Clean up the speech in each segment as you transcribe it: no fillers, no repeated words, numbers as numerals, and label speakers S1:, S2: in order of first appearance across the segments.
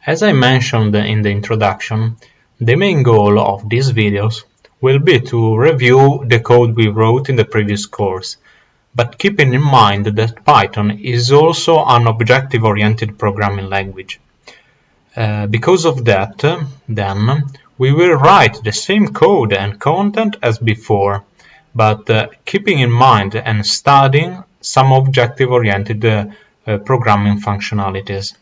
S1: As I mentioned in the introduction, the main goal of these videos will be to review the code we wrote in the previous course, but keeping in mind that Python is also an objective-oriented programming language. Because of that, then, we will write the same code and content as before, but keeping in mind and studying some objective-oriented programming functionalities.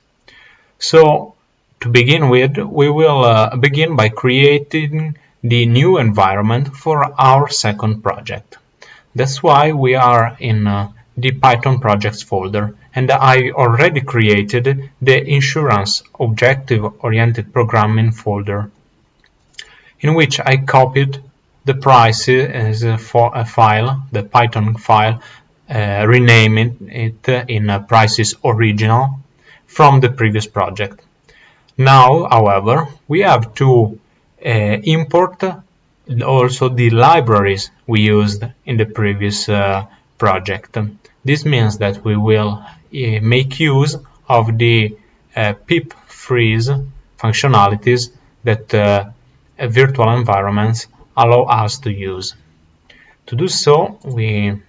S1: So, to begin with, we will begin by creating the new environment for our second project. That's why we are in the Python projects folder, and I already created the insurance objective-oriented programming folder, in which I copied the prices for a file, the Python file, renaming it in prices original from the previous project. Now, however, we have to import also the libraries we used in the previous project. This means that we will make use of the pip freeze functionalities that virtual environments allow us to use. To do so, we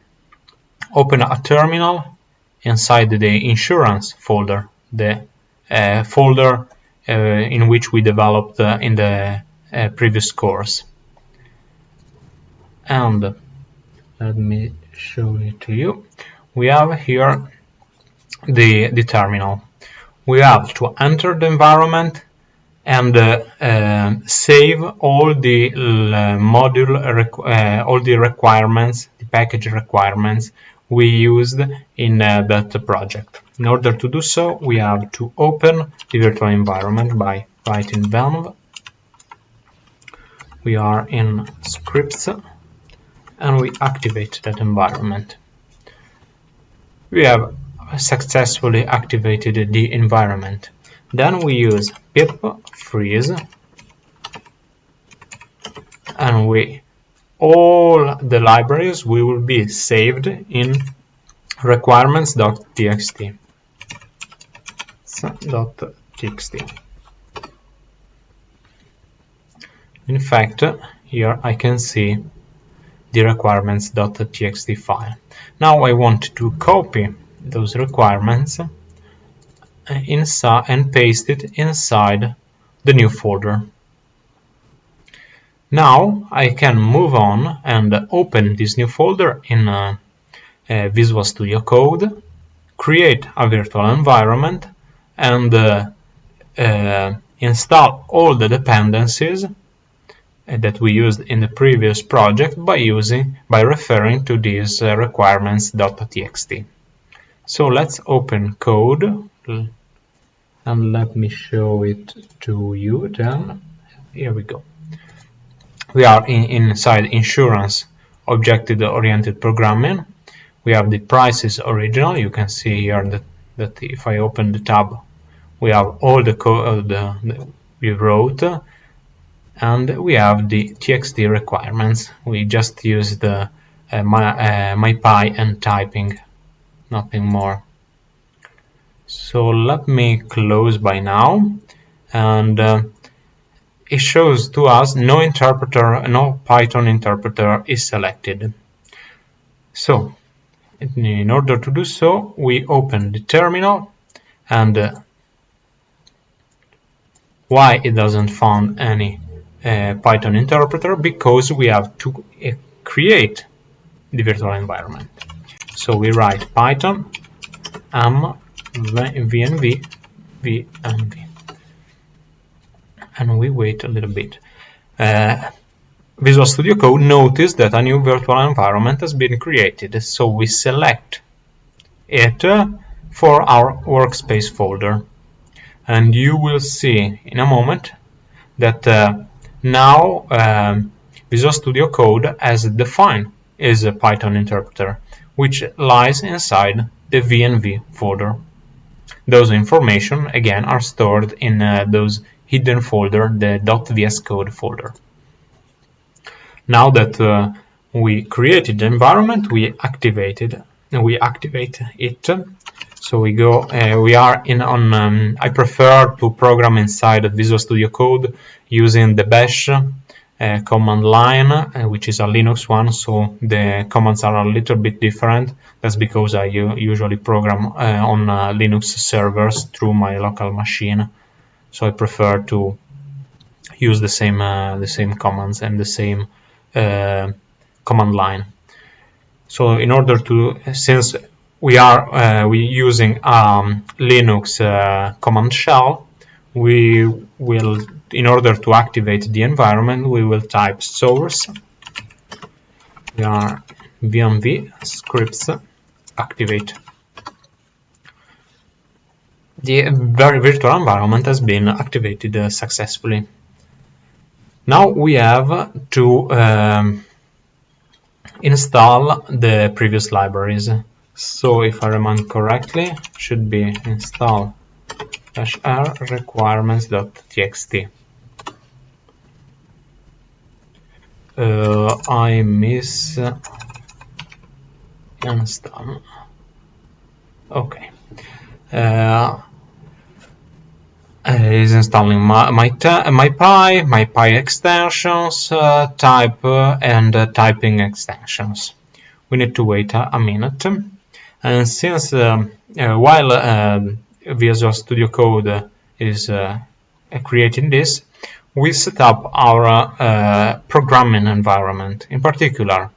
S1: open a terminal inside the insurance folder, the folder in which we developed in the previous course. And let me show it to you. We have here the terminal. We have to enter the environment and save all the all the requirements, the package requirements we used in that project. In order to do so, we have to open the virtual environment by writing valve. We are in scripts and we activate that environment. We have successfully activated the environment. Then we use pip freeze, and all the libraries will be saved in requirements.txt. In fact, here I can see the requirements.txt file. Now I want to copy those requirements inside and paste it inside the new folder. Now I can move on and open this new folder in Visual Studio Code, create a virtual environment, and install all the dependencies that we used in the previous project by referring to these requirements.txt. So let's open code, and let me show it to you then. Here we go. We are inside insurance objective-oriented programming. We have the prices original. You can see here that if I open the tab, we have all the code we wrote, and we have the txt requirements. We just use the MyPy and typing, nothing more. So let me close by now, and it shows to us no Python interpreter is selected. So in order to do so, we open the terminal, and why it doesn't find any Python interpreter? Because we have to create the virtual environment. So we write Python vnv vnv, and we wait a little bit. Visual Studio Code noticed that a new virtual environment has been created, so we select it for our workspace folder, and you will see in a moment that now Visual Studio Code has defined is a Python interpreter, which lies inside the VNV folder. Those information again are stored in those hidden folder, the .vscode folder. Now that we created the environment, we activate it, So we go. We are in on. I prefer to program inside of Visual Studio Code using the bash command line, which is a Linux one. So the commands are a little bit different. That's because I usually program on Linux servers through my local machine. So I prefer to use the same commands and the same command line. So in order to, since we using Linux command shell, we will, in order to activate the environment, we will type source. We are vmv scripts activate. The virtual environment has been activated successfully. Now we have to install the previous libraries. So if I remember correctly, should be install -r requirements.txt. I miss install. Okay. Is installing my Pi extensions, type and typing extensions. We need to wait a minute, and since while Visual Studio Code is creating this, we set up our programming environment. In particular,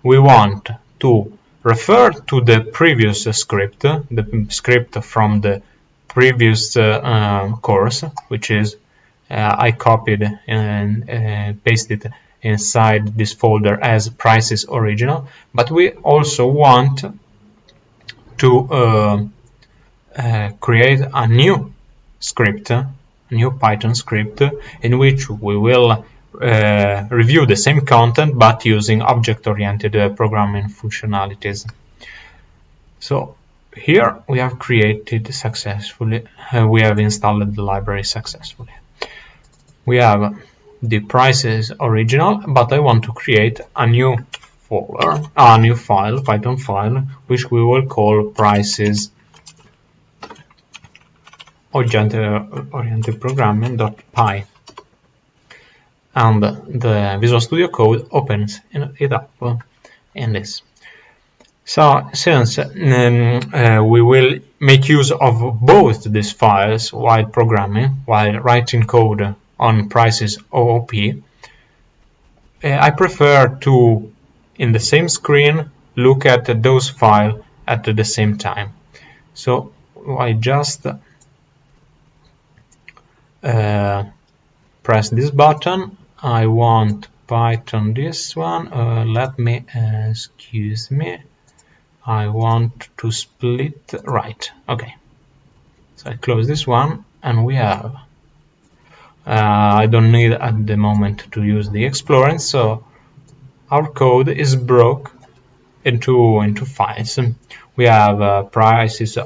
S1: we want to refer to the previous script, the script from the previous course, which is I copied and pasted inside this folder as prices original, but we also want to create a new script, a new Python script, in which we will review the same content but using object-oriented programming functionalities. So here we have created successfully, we have installed the library successfully. We have the prices original, but I want to create a new folder, a new file, Python file, which we will call prices object-oriented programming.py. And the Visual Studio Code opens it up in this. So since we will make use of both these files while programming, while writing code on prices OOP, I prefer to, in the same screen, look at those files at the same time. So I just press this button. I want Python this one. Let me, excuse me. I want to split right. Okay. So I close this one, and we have. I don't need at the moment to use the Explorer, so our code is broke into files. We have prices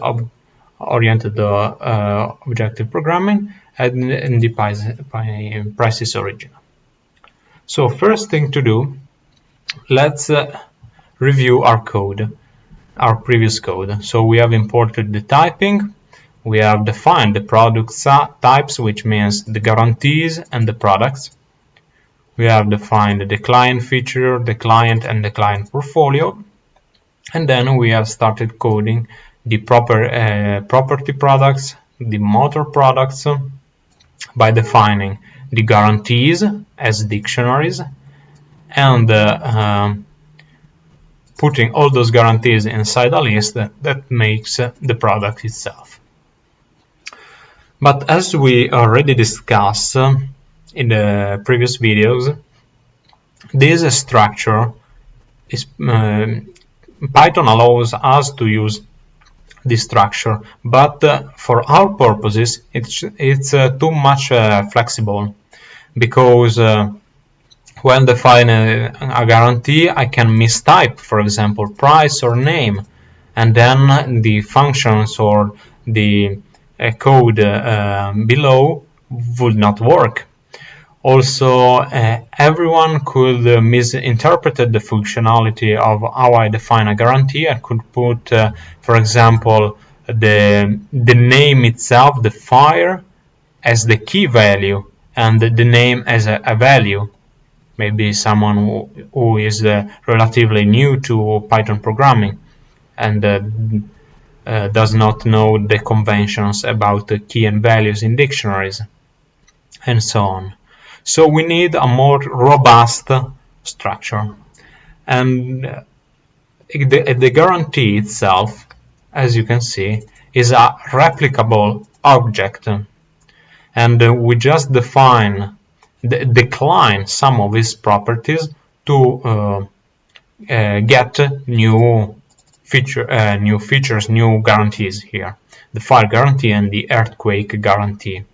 S1: oriented objective programming and the prices original. So first thing to do, let's review our code, our previous code. So we have imported the typing, we have defined the product types, which means the guarantees and the products. We have defined the client feature, the client and the client portfolio, and then we have started coding the property products, the motor products, by defining the guarantees as dictionaries and putting all those guarantees inside a list that makes the product itself. But as we already discussed in the previous videos, this structure is Python allows us to use this structure, but for our purposes it's too much flexible, because when defining a guarantee I can mistype, for example, price or name, and then the functions or the code below would not work. Also, everyone could misinterpret the functionality of how I define a guarantee. I could put, for example, the name itself, the file, as the key value and the name as a value. Maybe someone who is relatively new to Python programming and does not know the conventions about the key and values in dictionaries, and so on. So we need a more robust structure. And the guarantee itself, as you can see, is a replicable object. And we just decline some of its properties to get new features, new guarantees here. The fire guarantee and the earthquake guarantee.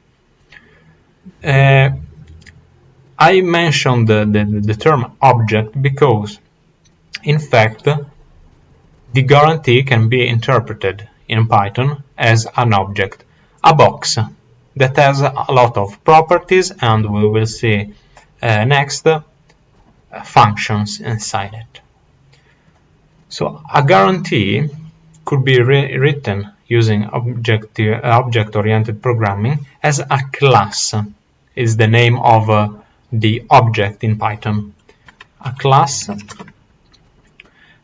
S1: I mentioned the term object because, in fact, the guarantee can be interpreted in Python as an object, a box that has a lot of properties, and we will see next functions inside it. So a guarantee could be written using object-oriented programming as a class. Is the name of the object in Python. A class,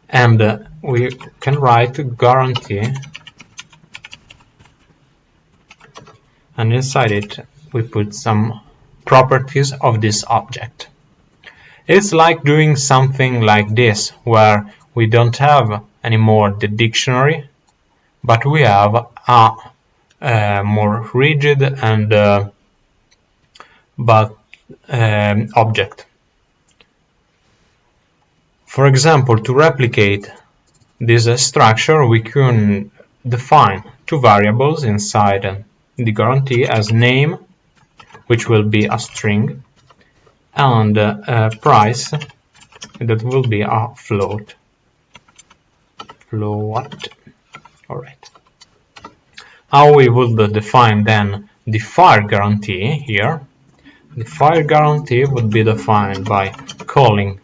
S1: and we can write guarantee, and inside it we put some properties of this object. It's like doing something like this, where we don't have anymore the dictionary, but we have a more rigid and object. For example, to replicate this structure, we can define two variables inside the guarantee as name, which will be a string, and price, that will be a float. Alright. How we would define then the fire guarantee here? The fire guarantee would be defined by calling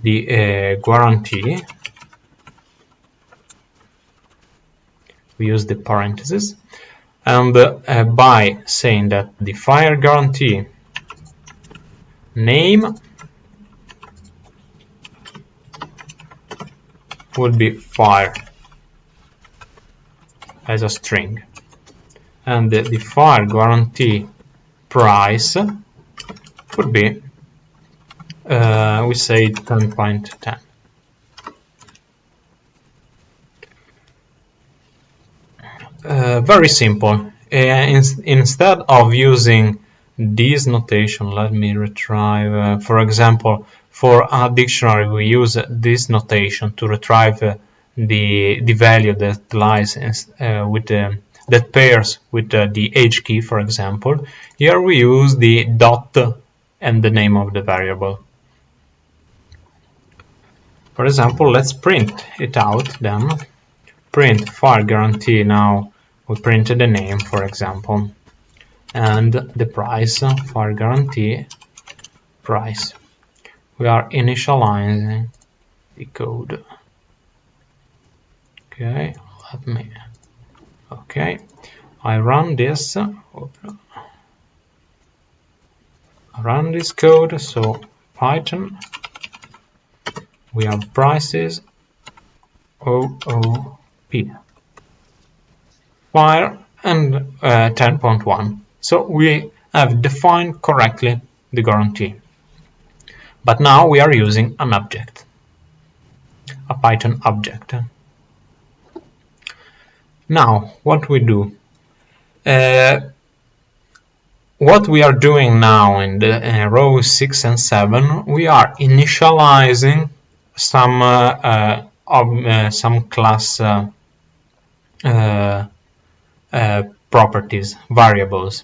S1: the guarantee. We use the parentheses, and by saying that the fire guarantee name would be fire as a string, and the fire guarantee price would be we say 10.10. Very simple. Instead of using this notation, let me retrieve, for example, for a dictionary we use this notation to retrieve the value that lies with that pairs with the H key, for example. Here we use the dot and the name of the variable. For example, let's print it out then. Print fire guarantee. Now we printed the name, for example, and the price, fire guarantee price. We are initializing the code. Okay, I run this. Run this code. So Python, we have prices OOP fire and 10.1. So we have defined correctly the guarantee. But now we are using an object, a Python object. Now, what we do? What we are doing now in the rows 6 and 7, we are initializing some class properties, variables.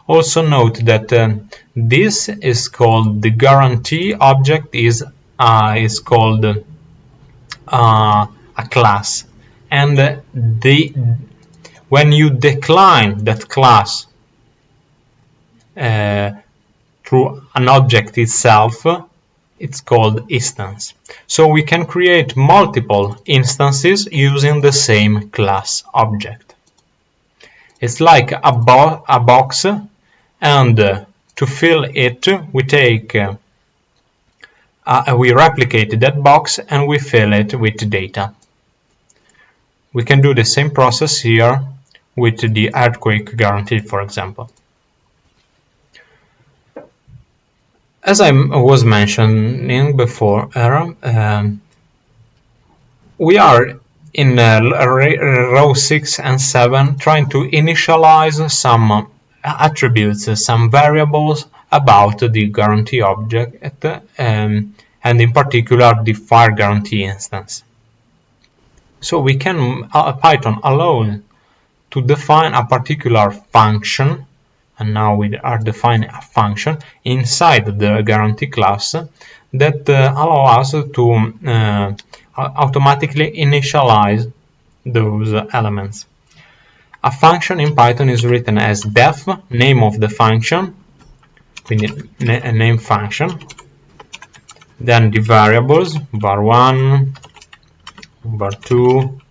S1: Also note that this is called the guarantee object is called a class, and when you decline that class through an object itself, it's called instance. So we can create multiple instances using the same class object. It's like a box, and to fill it we replicate that box and we fill it with data. We can do the same process here with the earthquake guarantee, for example. As I was mentioning before, we are in row 6 and 7 trying to initialize some attributes, some variables about the guarantee object, and in particular the fire guarantee instance. So we can Python allow to define a particular function, and now we are defining a function inside the guarantee class that allow us to automatically initialize those elements. A function in Python is written as def, name of the function, a name function, then the variables var1, var2,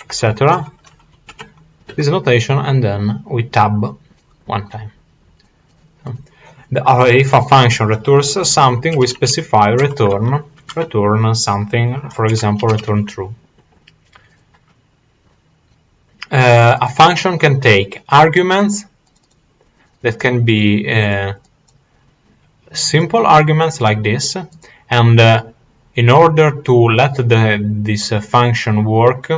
S1: etc. This notation, and then we tab one time. If a function returns something, we specify return something, for example, return true. A function can take arguments that can be simple arguments like this, and in order to let this function work,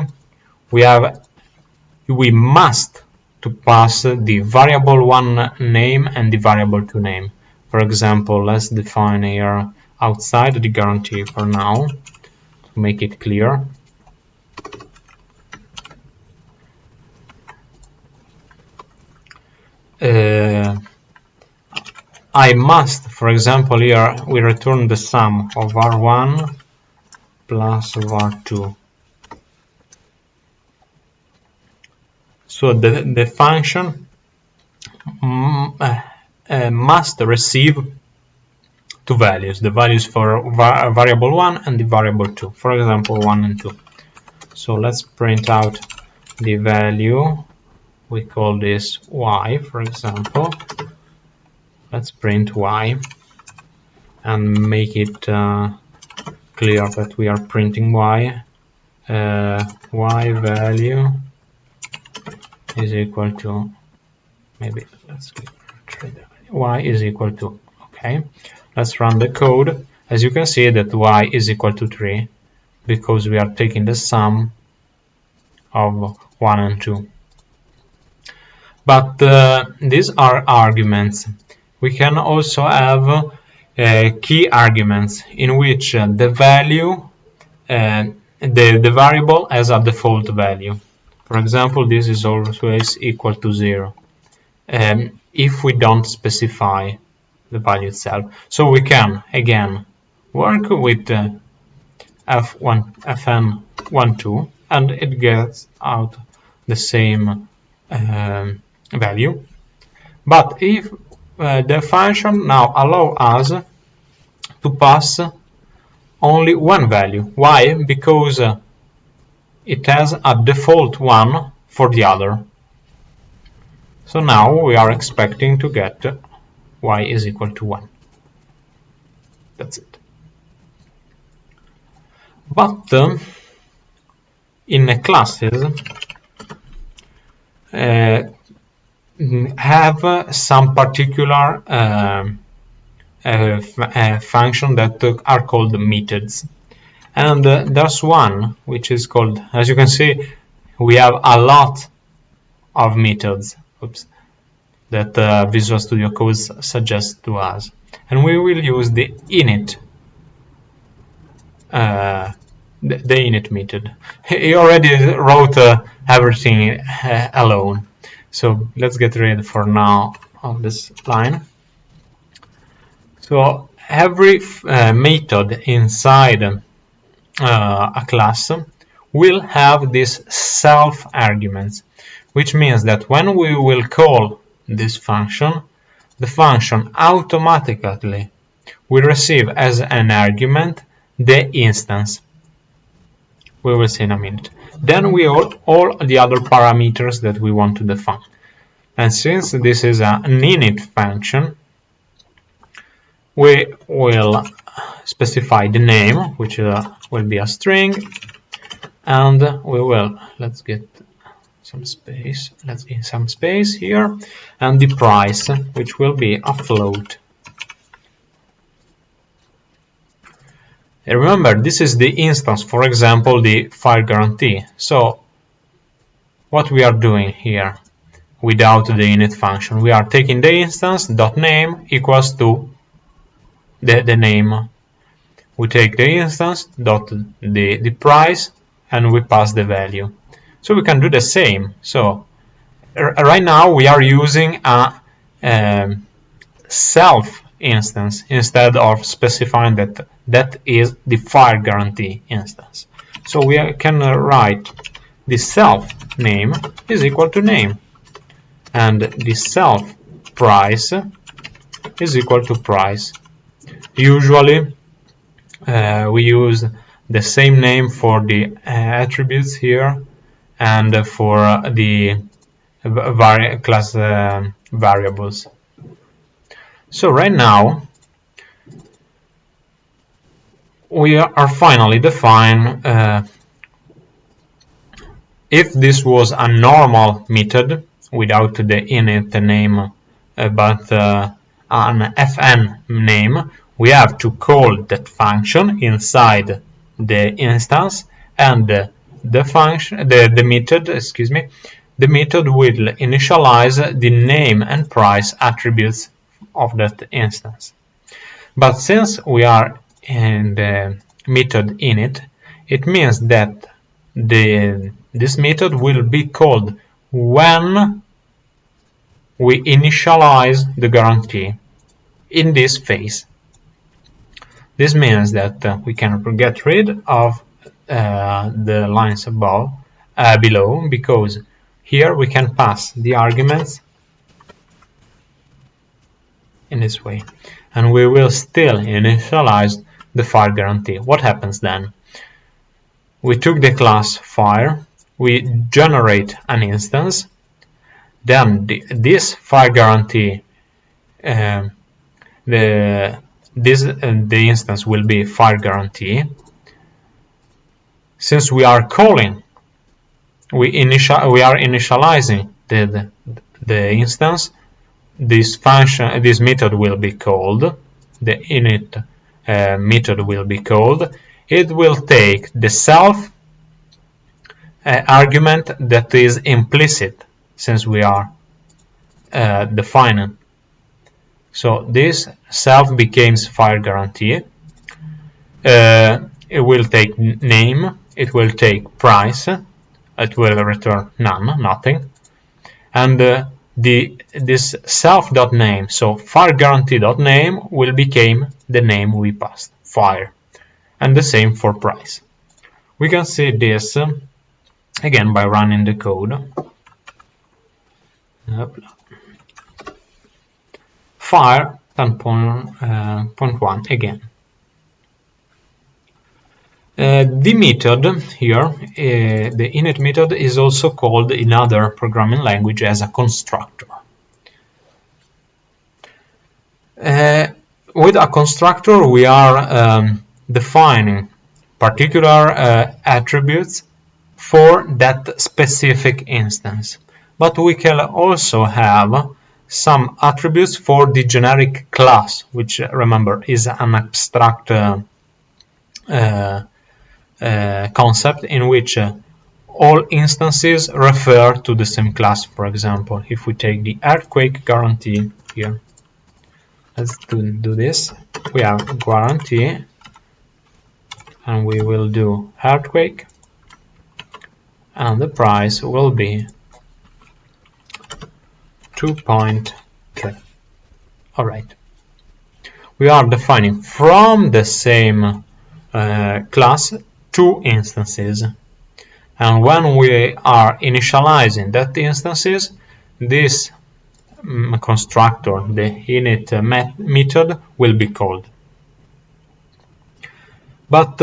S1: we must to pass the variable 1 name and the variable 2 name. For example, let's define here outside the guarantee for now to make it clear. I must, for example, here we return the sum of var1 plus var2. So the function must receive two values, the values for variable 1 and the variable 2, for example 1 and 2. So let's print out the value, we call this y, for example. Let's print y and make it clear that we are printing y. Y value is equal to, maybe let's y is equal to, okay, let's run the code. As you can see that y is equal to 3 because we are taking the sum of 1 and 2. But these are arguments. We can also have key arguments in which the value, the variable has a default value. For example, this is always equal to 0 if we don't specify the value itself. So we can again work with fn12 and it gets out the same value. But if the function now allows us to pass only one value. Why? Because it has a default one for the other. So now we are expecting to get y is equal to 1. That's it. But in classes have some particular function that are called methods, and there's one which is called, as you can see, we have a lot of methods that Visual Studio Code suggests to us, and we will use the init the init method. He already wrote everything alone. So let's get rid for now of this line. So every method inside a class will have these self arguments, which means that when we will call this function, the function automatically we receive as an argument the instance. We will see in a minute. Then we hold all the other parameters that we want to define. And since this is an init function, we will specify the name, which will be a string, and we will, let's get some space, let's get some space here, and the price, which will be a float. Remember, this is the instance, for example, the fire guarantee. So what we are doing here without the init function, we are taking the instance .name equals to the name. We take the instance the price, and we pass the value. So we can do the same. So right now we are using a self instance instead of specifying that is the fire guarantee instance. So we can write the self name is equal to name, and the self price is equal to price. Usually we use the same name for the attributes here and for the class variables. So right now we are finally define if this was a normal method without the init name but an fn name, we have to call that function inside the instance, and the function, the method, excuse me, the method will initialize the name and price attributes of that instance. But since we are in the method init, it means that this method will be called when we initialize the guarantee in this phase. This means that we can get rid of the lines above, below, because here we can pass the arguments in this way, and we will still initialize the fire guarantee. What happens then? We took the class fire, we generate an instance, then this fire guarantee, the instance will be fire guarantee. Since we are calling, we are initializing the instance, this function, this method will be called, the init method will be called. It will take the self argument that is implicit, since we are defining. So this self becomes fire guarantee. It will take name, it will take price, it will return none, nothing, and this self.name, so fire guarantee.name, will become the name we passed, fire, and the same for price. We can see this again by running the code. Fire 10.1 again. The method here, the init method, is also called in other programming language as a constructor. With a constructor we are defining particular attributes for that specific instance, but we can also have some attributes for the generic class, which, remember, is an abstract concept in which all instances refer to the same class. For example, if we take the earthquake guarantee here, let's do this. We have guarantee, and we will do earthquake, and the price will be 2.3. Alright, we are defining from the same class two instances, and when we are initializing that instances, this constructor, the init method, will be called. but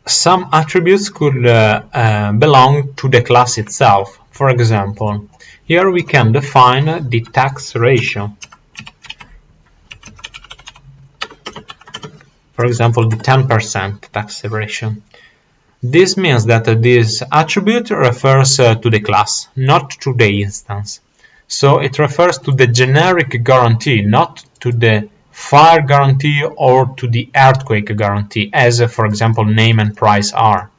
S1: some attributes could belong to the class itself. For example, here we can define the tax ratio. For example, the 10% tax ratio. This means that this attribute refers to the class, not to the instance. So it refers to the generic guarantee, not to the fire guarantee or to the earthquake guarantee, as for example name and price are.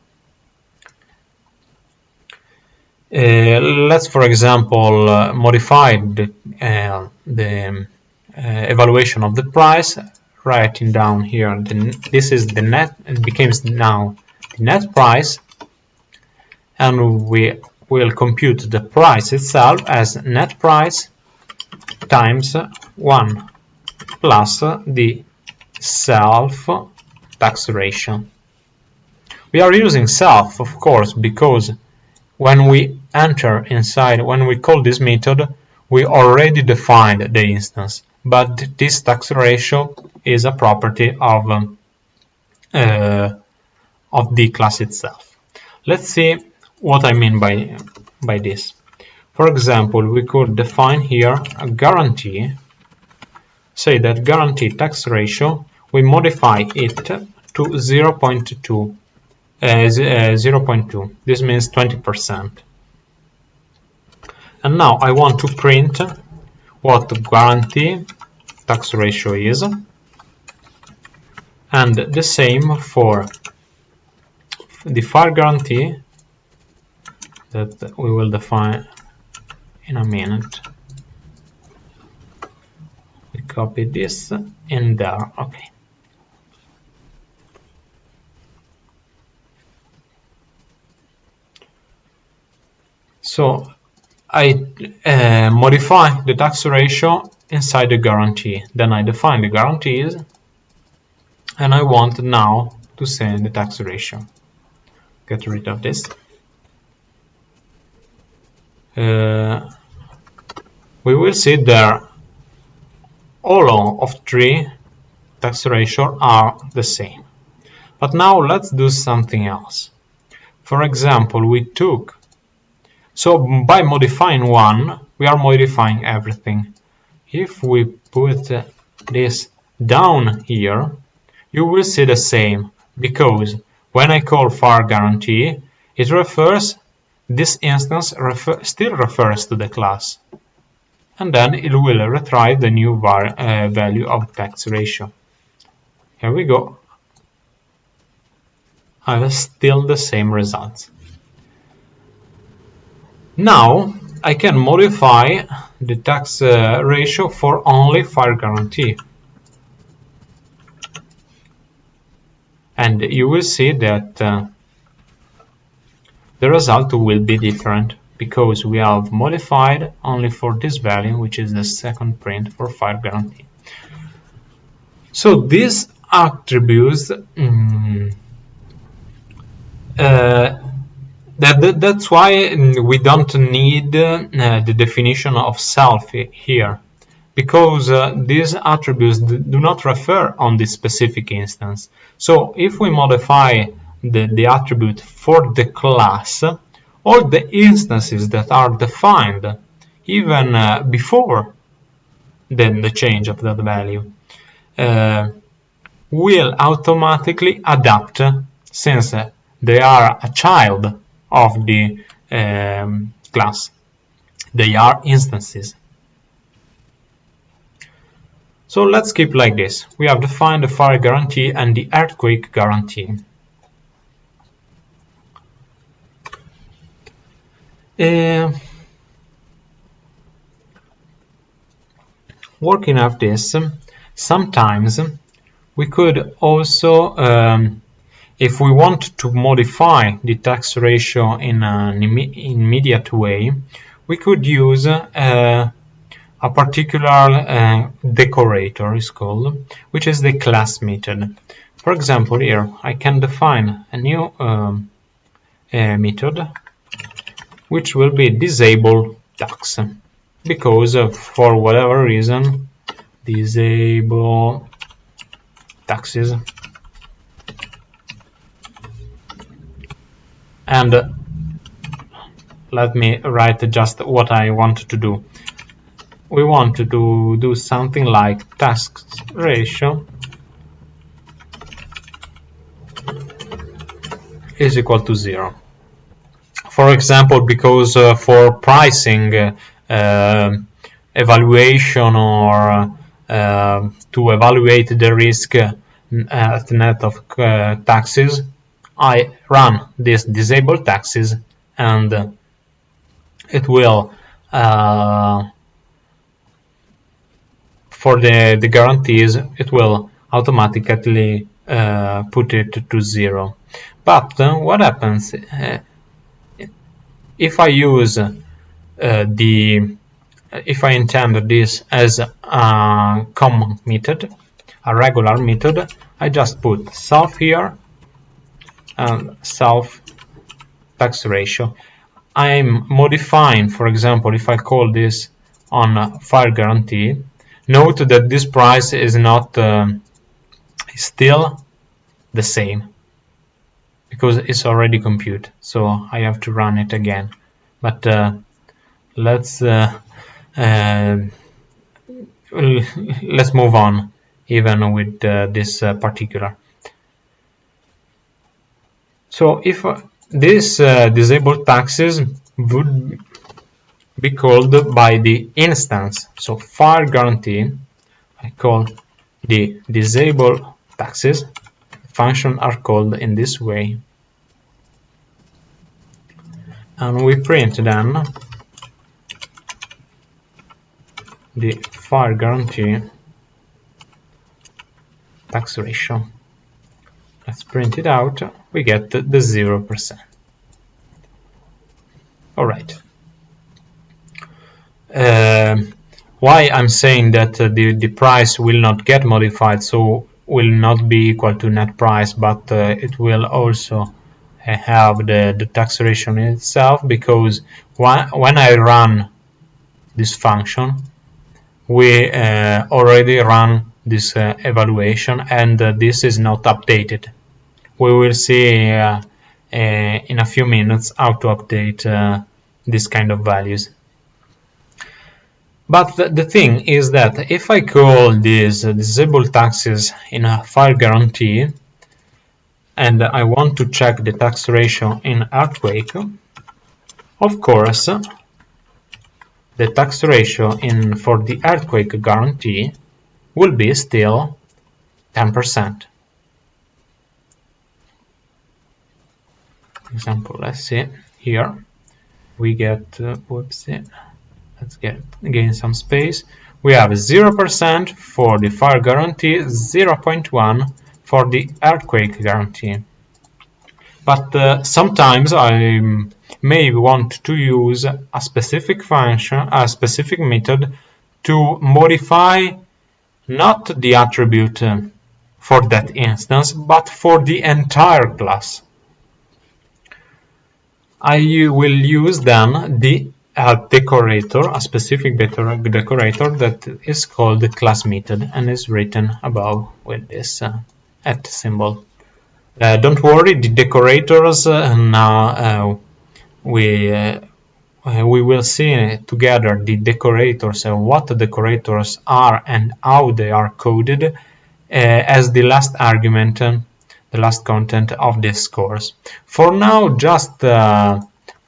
S1: Let's for example modify the evaluation of the price, writing down here this is the net, it becomes now the net price, and we will compute the price itself as net price times 1 plus the self tax ratio. We are using self, of course, because when we enter inside, when we call this method, we already defined the instance, but this tax ratio is a property of the class itself. Let's see what I mean by this. For example, we could define here a guarantee. Say that guarantee tax ratio, we modify it to 0.2. 0.2. This means 20%. And now I want to print what the guarantee tax ratio is, and the same for the fire guarantee that we will define in a minute. We copy this in there. Okay. So I modify the tax ratio inside the guarantee. Then I define the guarantees, and I want now to send the tax ratio. Get rid of this. We will see there all of three tax ratios are the same. But now let's do something else. For example, so by modifying one, we are modifying everything. If we put this down here, you will see the same, because when I call fire guarantee, it refers, this instance still refers to the class, and then it will retrieve the new value of tax ratio. Here we go. I have still the same results. Now I can modify the tax ratio for only fire guarantee, and you will see that the result will be different, because we have modified only for this value, which is the second print for fire guarantee. So these attributes that's why we don't need the definition of self here, because these attributes do not refer on this specific instance. So if we modify the attribute for the class, all the instances that are defined even before the change of that value will automatically adapt, since they are a child of the class. They are instances. So let's keep like this. We have defined the fire guarantee and the earthquake guarantee. Working out this, sometimes we could also, if we want to modify the tax ratio in an immediate way, we could use a particular decorator, is called, which is the class method. For example, here I can define a new method, which will be disable tax, because for whatever reason, disable taxes. And let me write just what I want to do. We want to do something like task ratio is equal to 0. For example, because for pricing, evaluation, or to evaluate the risk at net of taxes, I run this disable taxes, and it will for the guarantees, it will automatically put it to 0. But what happens if I use if I intend this as a common method, a regular method? I just put self here and self tax ratio. I'm modifying, for example, if I call this on fire guarantee, note that this price is not still the same because it's already computed, so I have to run it again. But let's move on even with this particular. So if this disabled taxes would be called by the instance, so fire guarantee, I call the disable taxes. Functions are called in this way, and we print then the fire guarantee tax ratio. Let's print it out. We get the 0%. All right. Why I'm saying that the price will not get modified, so will not be equal to net price, but it will also have the tax ratio in itself, because when I run this function, we already run this evaluation, and this is not updated. We will see in a few minutes how to update this kind of values. But the thing is that if I call these disabled taxes in a fire guarantee, and I want to check the tax ratio in earthquake, of course, the tax ratio for the earthquake guarantee will be still 10%. For example, let's see here. We get, whoopsie. Let's gain some space. We have 0% for the fire guarantee, 0.1 for the earthquake guarantee. But sometimes I may want to use a specific function, a specific method to modify not the attribute for that instance, but for the entire class. I will use then the decorator, a specific decorator that is called the class method and is written above with this @ symbol. Don't worry, the decorators now we will see together the decorators and what the decorators are and how they are coded as the last argument, the last content of this course. For now, just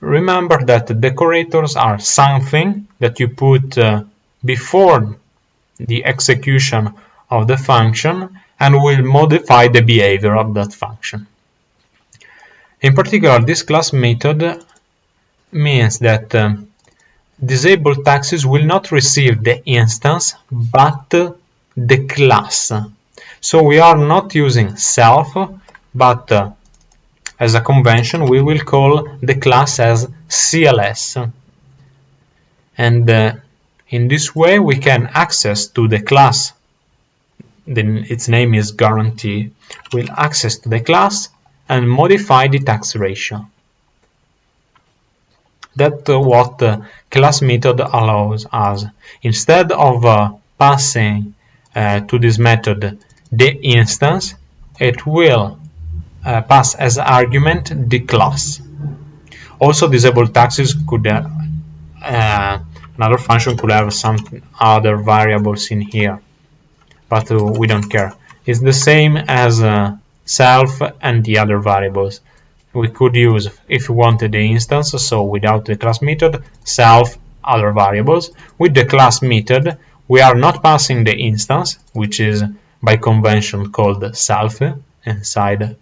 S1: remember that the decorators are something that you put before the execution of the function and will modify the behavior of that function. In particular, this class method means that disabled taxes will not receive the instance but the class. So we are not using self, but as a convention we will call the class as CLS, and in this way we can access to the class, then its name is guarantee, we'll access to the class and modify the tax ratio. That's what the class method allows us. Instead of passing to this method the instance, it will pass as argument the class. Also, disabled taxes could another function could have some other variables in here, but we don't care. It's the same as self and the other variables. We could use, if we wanted the instance, so without the class method, self, other variables. With the class method, we are not passing the instance, which is by convention called self inside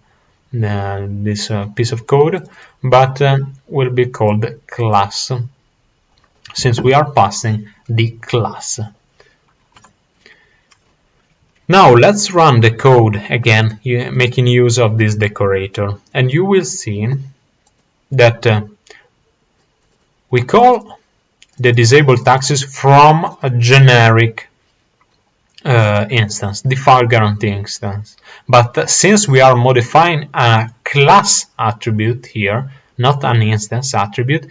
S1: this piece of code, but will be called class, since we are passing the class. Now let's run the code again, making use of this decorator, and you will see that we call the disabled taxes from a generic instance, the file guarantee instance. But since we are modifying a class attribute here, not an instance attribute,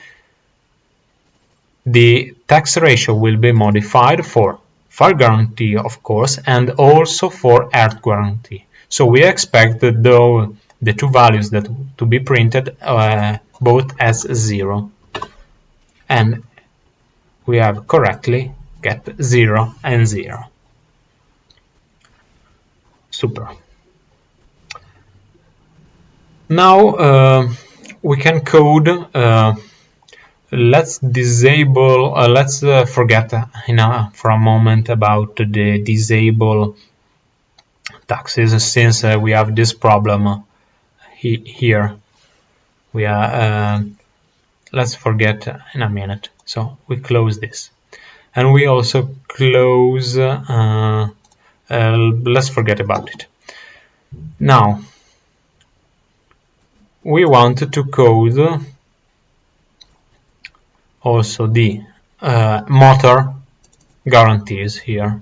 S1: the tax ratio will be modified for file guarantee, of course, and also for earth guarantee. So we expect the two values that to be printed both as 0, and we have correctly get 0 and 0. Super. Now we can code. Let's disable. Let's forget for a moment about the disable taxes, since we have this problem here. We are. Let's forget in a minute. So we close this, and we also close. Let's forget about it. Now we want to code also the motor guarantees here.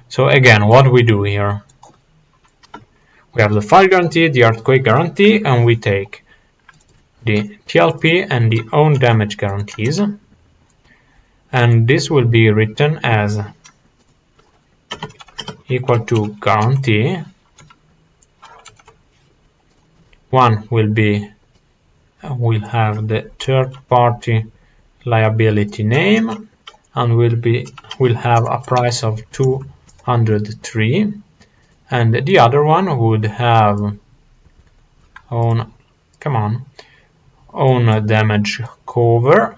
S1: So again, what we do here, we have the fire guarantee, the earthquake guarantee, and we take the TLP and the own damage guarantees, and this will be written as equal to guarantee. One will be will have the third party liability name, and will have a price of 203, and the other one would have own damage cover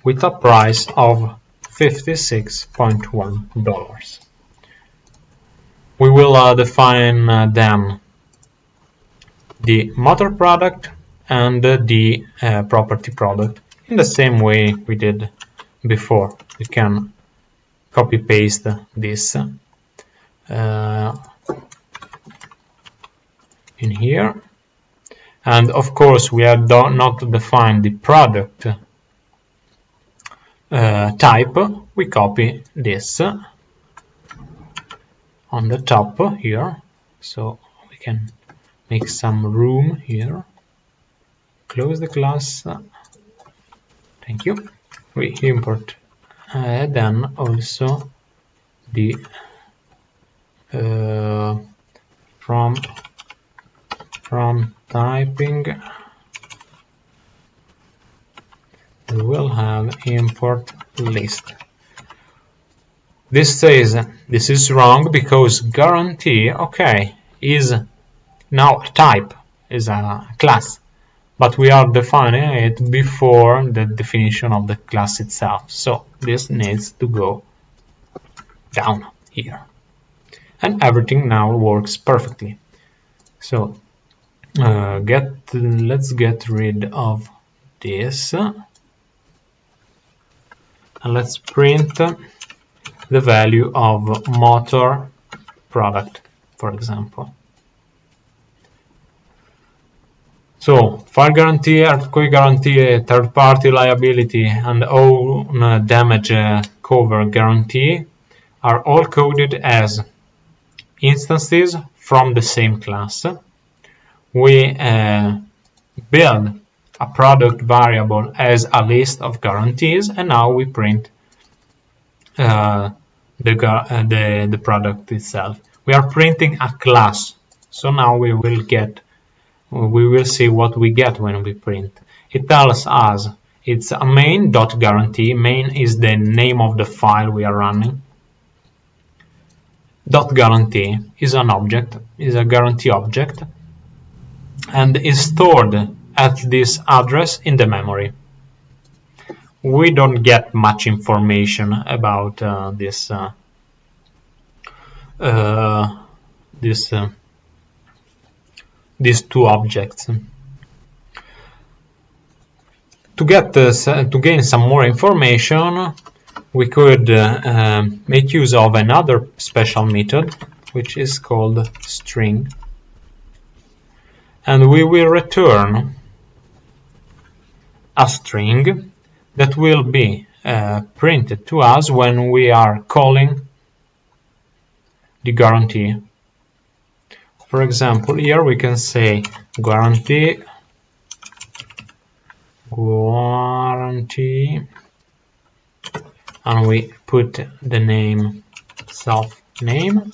S1: with a price of $56.1. We will define then the motor product and the property product in the same way we did before. We can copy paste this in here, and of course we have not defined the product type. We copy this on the top here, so we can make some room here. Close the class. Thank you. We import then also the from typing. We will have import list. This says this is wrong because guarantee, okay, is now a type, is a class, but we are defining it before the definition of the class itself. So this needs to go down here, and everything now works perfectly. So let's get rid of this, and let's print the value of motor product, for example. So fire guarantee, earthquake guarantee, third party liability, and own damage cover guarantee are all coded as instances from the same class. We build a product variable as a list of guarantees, and now we print the product itself. We are printing a class, So now we will see what we get when we print. It tells us it's a main.guarantee. Main is the name of the file we are running. .guarantee is an object, is a guarantee object, and is stored at this address in the memory. We don't get much information about these two objects. To gain some more information, we could make use of another special method, which is called string, and we will return a string that will be printed to us when we are calling the guarantee. For example, here we can say guarantee, and we put the name self name.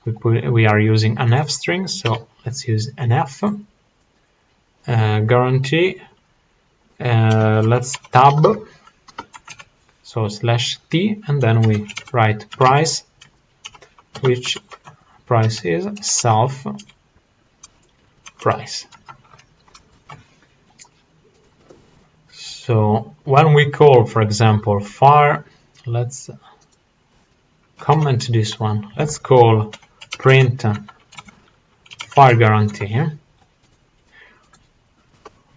S1: We are using an f string, so let's use an f. Guarantee, let's tab, so /t, and then we write price, which price is self price. So when we call, for example, fire, let's comment this one. Let's call print fire guarantee.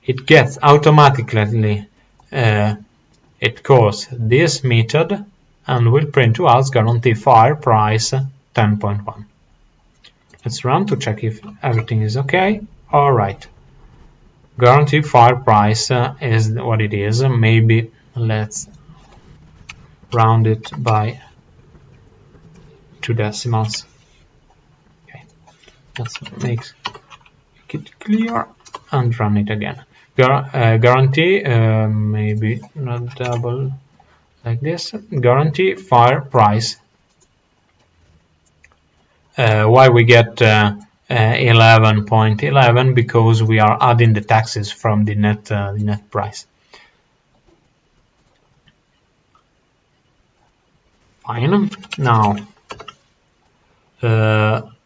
S1: It gets automatically, it calls this method and will print to us guarantee fire price 10.1. Let's run to check if everything is okay. All right. Guarantee fire price is what it is. Maybe let's round it by 2 decimals. Okay, let's make it clear and run it again. Guarantee, maybe not double like this. Guarantee fire price. Why we get 11.11? Because we are adding the taxes from the net price. Fine. Now,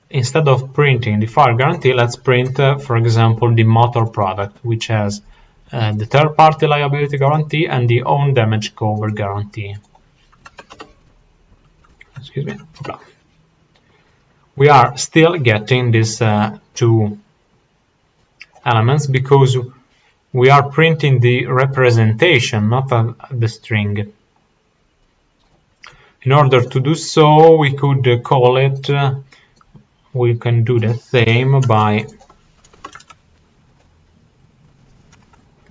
S1: instead of printing the fire guarantee, let's print, for example, the motor product, which has the third-party liability guarantee and the own damage cover guarantee. Excuse me. We are still getting these two elements because we are printing the representation, not the string. In order to do so, we could call it, we can do the same by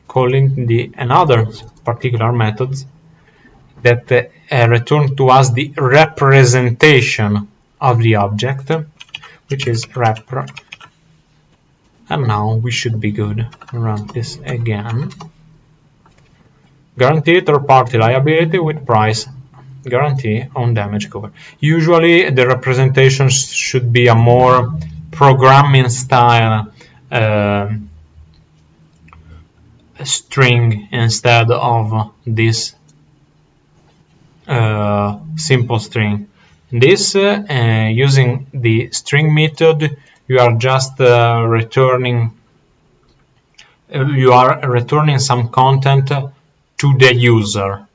S1: calling another particular methods that return to us the representation of the object, which is rep. And now we should be good. Run this again. Guarantee third-party liability with price guarantee on damage cover. Usually the representation should be a more programming style string instead of this simple string. This using the string method, you are just returning some content to the user,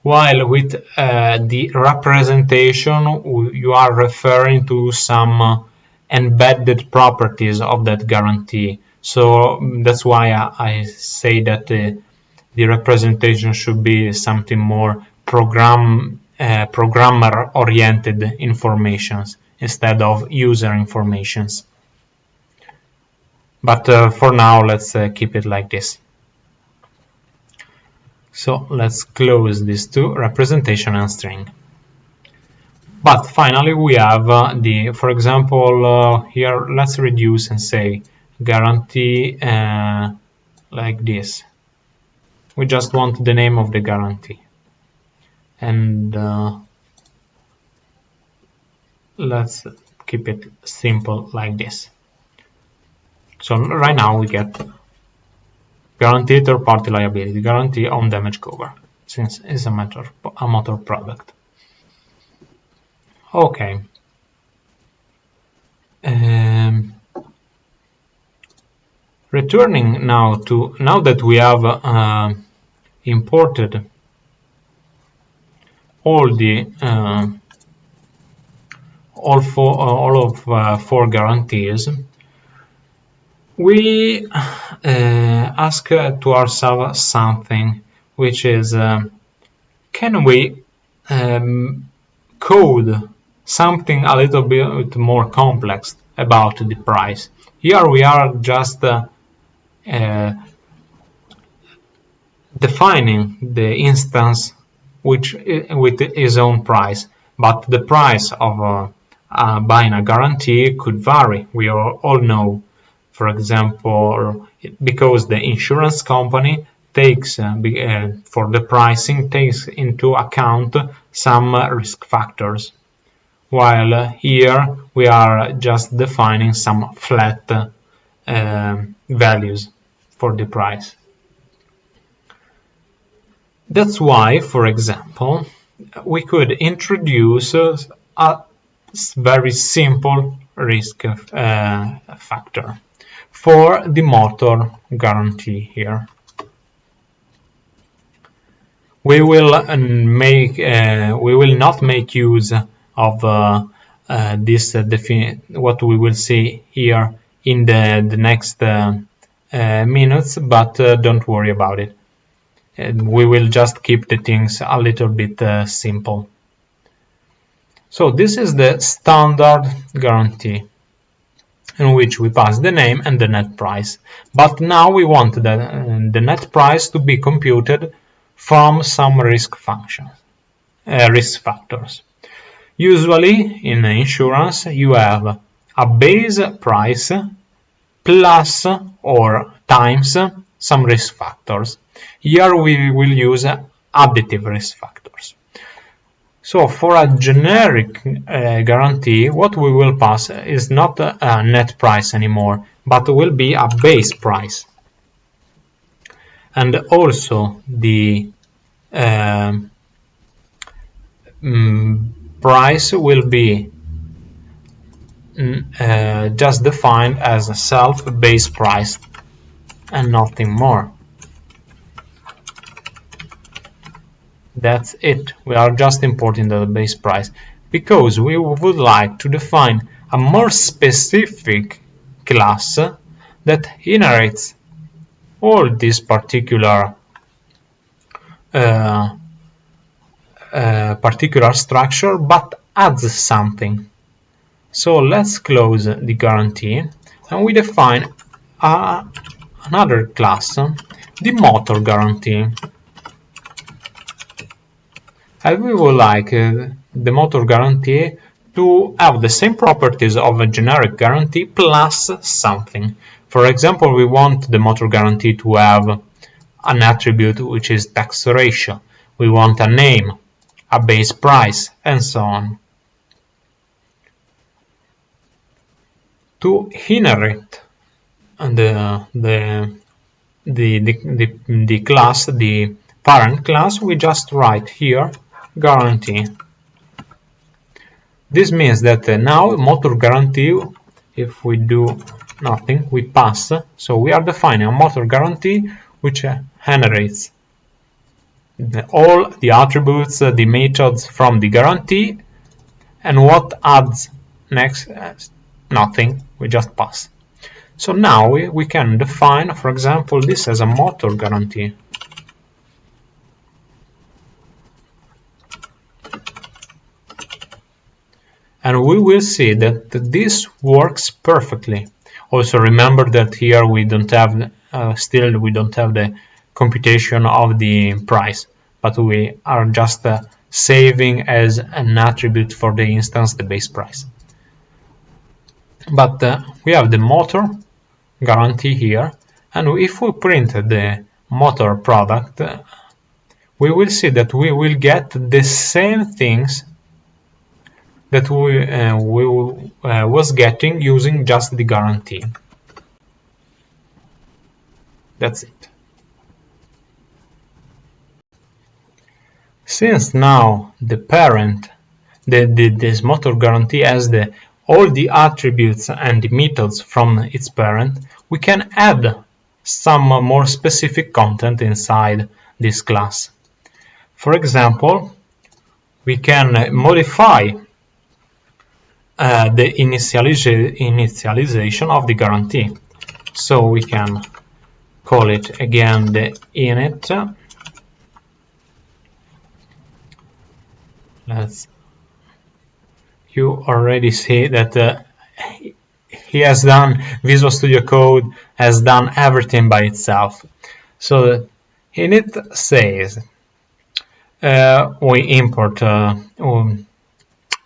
S1: while with the representation you are referring to some embedded properties of that guarantee. So that's why I say that the representation should be something more programmer-oriented informations instead of user informations. But for now, let's keep it like this. So let's close these two, representation and string. But finally, we have for example, here let's reduce and say guarantee like this. We just want the name of the guarantee. And let's keep it simple like this. So right now we get guarantee third-party liability, guarantee on damage cover, since it's a motor product. Okay. Returning now that we have imported all the all of 4 guarantees, we ask to ourselves something, which is can we code something a little bit more complex about the price? Here we are just defining the instance with its own price, but the price of buying a guarantee could vary. We all know, for example, because the insurance company takes for the pricing takes into account some risk factors, while here we are just defining some flat values for the price. That's why, for example, we could introduce a very simple risk factor for the motor guarantee here. We will not make use of this what we will see here in the next minutes, but don't worry about it. We will just keep the things a little bit simple. So this is the standard guarantee, in which we pass the name and the net price. But now we want the net price to be computed from some risk factors. Usually in insurance you have a base price plus or times some risk factors. Here we will use additive risk factors. So for a generic guarantee, what we will pass is not a net price anymore, but will be a base price. And also the price will be just defined as a self-base price and nothing more. That's it. We are just importing the base price because we would like to define a more specific class that inherits all this particular structure but adds something. So let's close the guarantee and we define another class, the motor guarantee. And we would like the motor guarantee to have the same properties of a generic guarantee plus something. For example, we want the motor guarantee to have an attribute which is tax ratio. We want a name, a base price, and so on. To inherit the class, the parent class, we just write here guarantee. This means that now motor guarantee, if we do nothing, we pass. So we are defining a motor guarantee which inherits all the attributes, the methods from the guarantee, and what adds next? Nothing, we just pass. So now we can define, for example, this as a motor guarantee. And we will see that this works perfectly. Also remember that here we don't have we don't have the computation of the price, but we are just saving as an attribute for the instance the base price. But we have the motor guarantee here, and if we print the motor product, we will see that we will get the same things that we was getting using just the guarantee. That's it. Since now the parent, this motor guarantee has all the attributes and the methods from its parent, we can add some more specific content inside this class. For example, we can modify the initialization of the guarantee. So we can call it again the init. You already see that he has done, Visual Studio Code has done everything by itself. So init says we import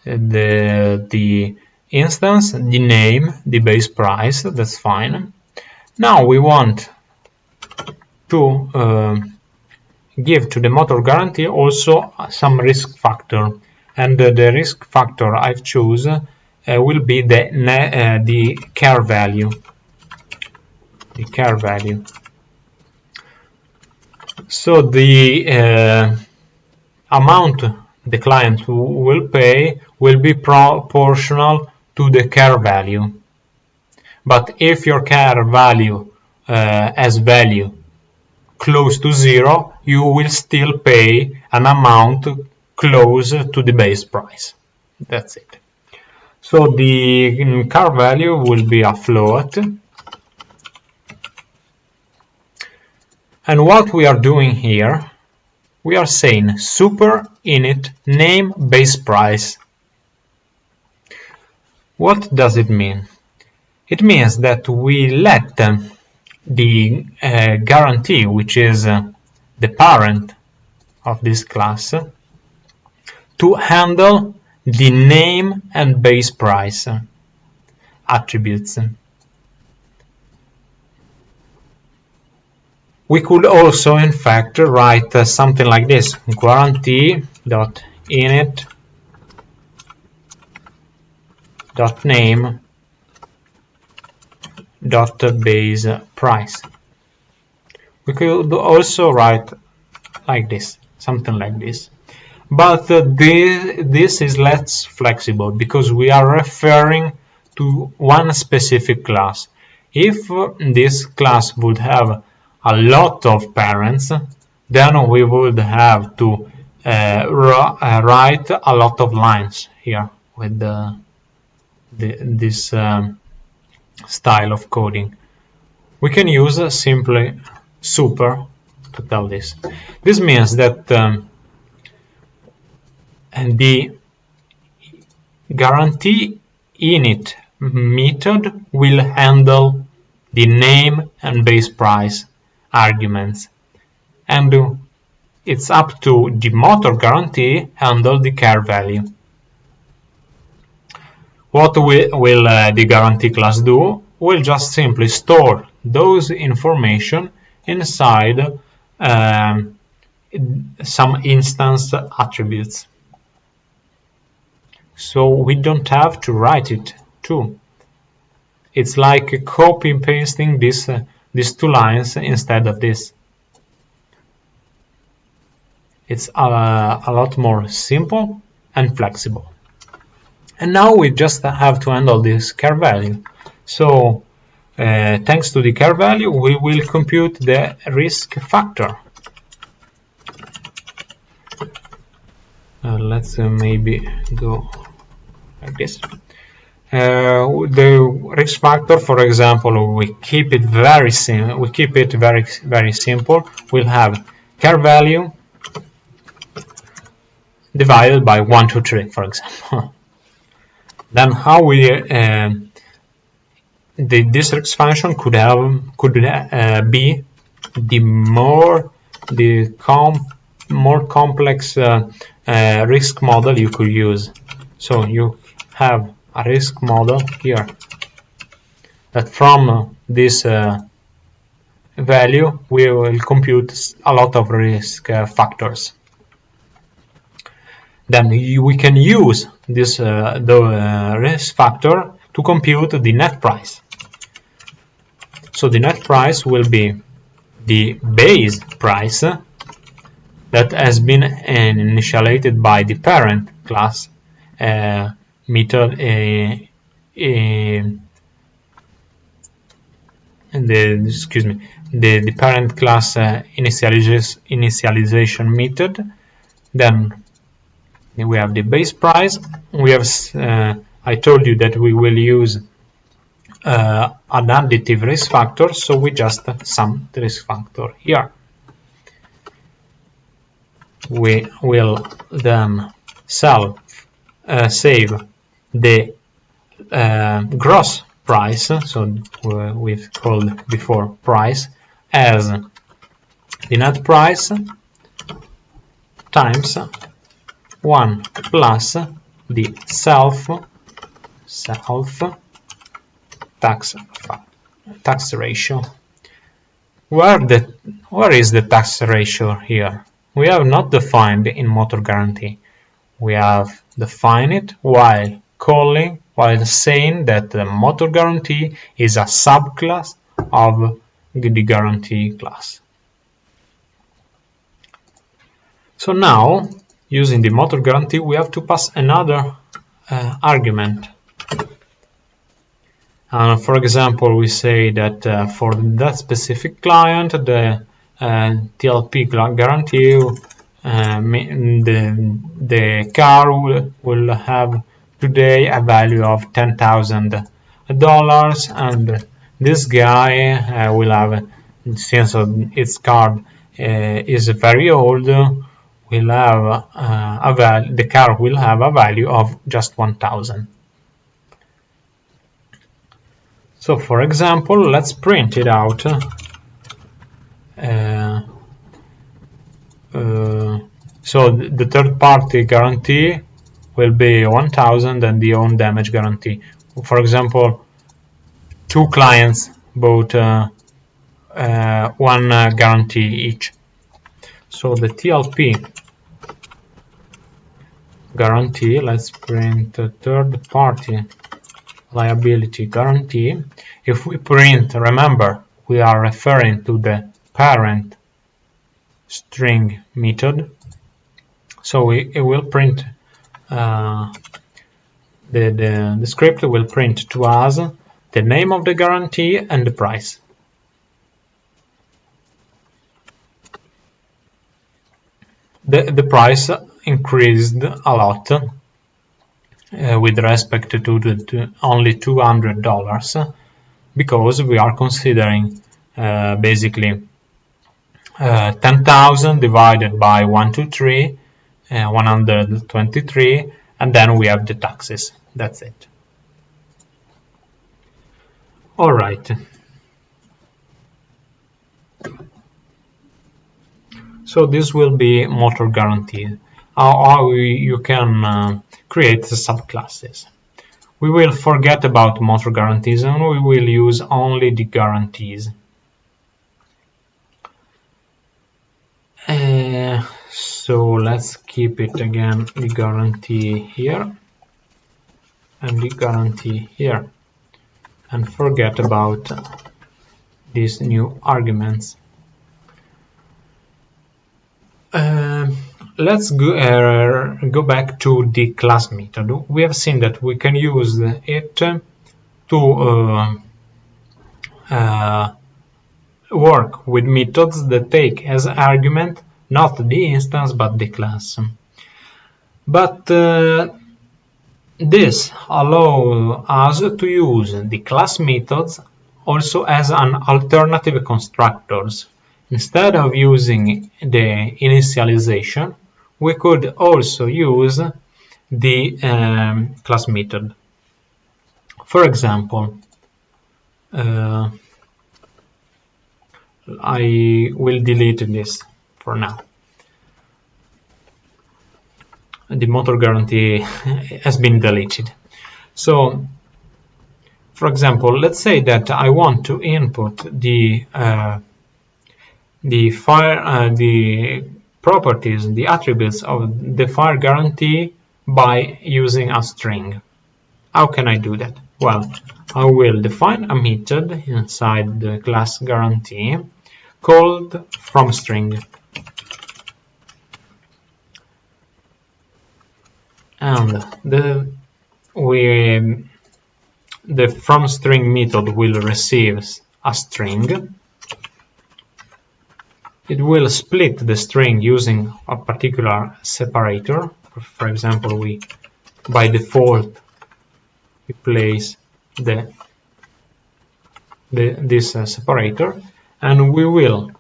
S1: the instance, the name, the base price, that's fine. Now we want to give to the motor guarantee also some risk factor, and the risk factor I've chosen will be the care value. The care value. So the amount the client will pay will be proportional to the care value. But if your care value has value close to 0, you will still pay an amount close to the base price. That's it. So the car value will be a float. And what we are doing here, we are saying super init name base price. What does it mean? It means that we let the guarantee, which is the parent of this class, to handle the name and base price attributes. We could also, in fact, write something like this: guarantee.init.name.base price. We could also write like this, something like this. But this is less flexible because we are referring to one specific class. If this class would have a lot of parents, then we would have to write a lot of lines here with this style of coding. We can use simply super to tell this. This means that the guarantee init method will handle the name and base price arguments, and it's up to the motor guarantee handle the care value. What will the guarantee class do? We'll just simply store those information inside some instance attributes. So we don't have to write it too. It's like copy and pasting these two lines instead of this. It's a lot more simple and flexible. And now we just have to handle this care value. So thanks to the care value, we will compute the risk factor. Let's maybe go like this. The risk factor, for example, we keep it very simple. We keep it very simple. We'll have care value divided by 1, 2, 3, for example. Then how we this risk function could be the more complex risk model you could use. So you have a risk model here that from this value we will compute a lot of risk factors. Then we can use this the risk factor to compute the net price. So the net price will be the base price that has been initialized by the parent class method the parent class initialization method. Then we have the base price. We have I told you that we will use an additive risk factor, so we just sum the risk factor here. We will then save the gross price, so we've called before price, as the net price times 1 plus the self tax ratio. Where is the tax ratio here? We have not defined in motor guarantee. We have defined it while saying that the motor guarantee is a subclass of the guarantee class. So now, using the motor guarantee, we have to pass another argument. For example, we say that for that specific client, the TLP guarantee, the car will have today a value of $10,000, and this guy will have, since its car is very old, will have the car will have a value of just 1,000. So, for example, let's print it out. So the third-party guarantee will be 1,000 and the own damage guarantee. For example, two clients bought one guarantee each. So the TLP guarantee, let's print a third-party liability guarantee. If we print, remember, we are referring to the parent string method, so it will print the script will print to us the name of the guarantee and the price. The price increased a lot with respect to only $200, because we are considering basically 10,000 divided by 123, and then we have the taxes. That's it. All right. So this will be motor guarantee. How you can create the subclasses. We will forget about motor guarantees and we will use only the guarantees. So let's keep it again, the guarantee here and the guarantee here, and forget about these new arguments. Let's go back to the class method. We have seen that we can use it to work with methods that take as argument not the instance but the class. But this allows us to use the class methods also as an alternative constructors. Instead of using the initialization, we could also use the class method. For example, I will delete this for now. The motor guarantee has been deleted. So, for example, let's say that I want to input the properties, the attributes of the fire guarantee by using a string. How can I do that? Well, I will define a method inside the class guarantee called fromString. And the fromString method will receive a string. It will split the string using a particular separator. For example, by default we place this separator, and we will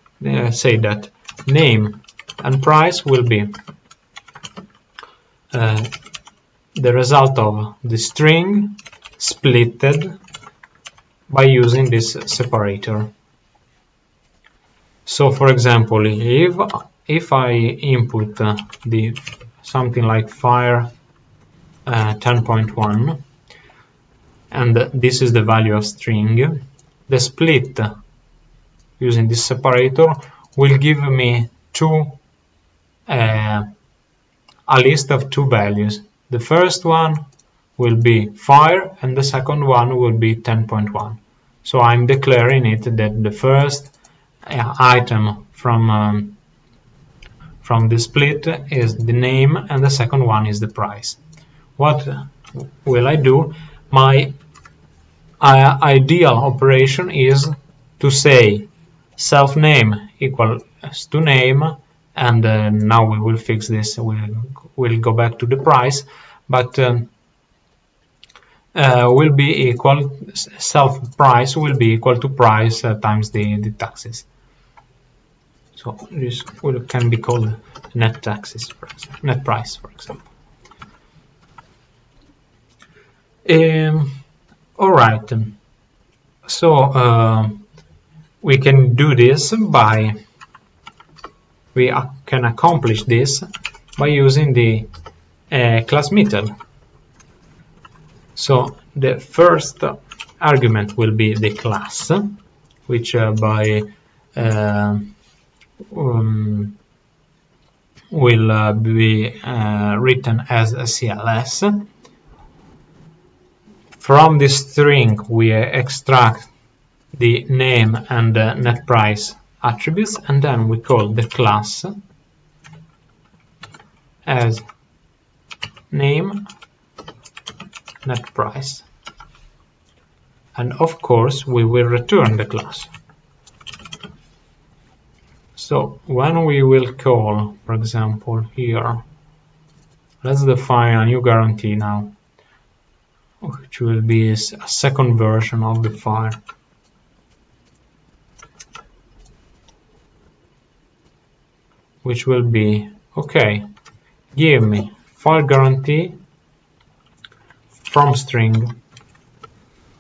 S1: say that name and price will be the result of the string splitted by using this separator. So, for example, if I input something like fire 10.1, and this is the value of string, the split using this separator will give me a list of two values. The first one will be fire and the second one will be 10.1. So I'm declaring it that the first item from the split is the name and the second one is the price. What will I do? My ideal operation is to say self name equals to name, and now we will fix this. We'll go back to the price, but will be equal, self price will be equal to price times the taxes. So this can be called net taxes, for example, net price, for example. All right. So we can do this we can accomplish this by using the class method. So the first argument will be the class, which will be written as a CLS. From this string we extract the name and net price attributes, and then we call the class as name net price, and of course we will return the class. So when we will call, for example, here, let's define a new guarantee now, which will be a second version of the file. Which will be, okay, give me file guarantee from string,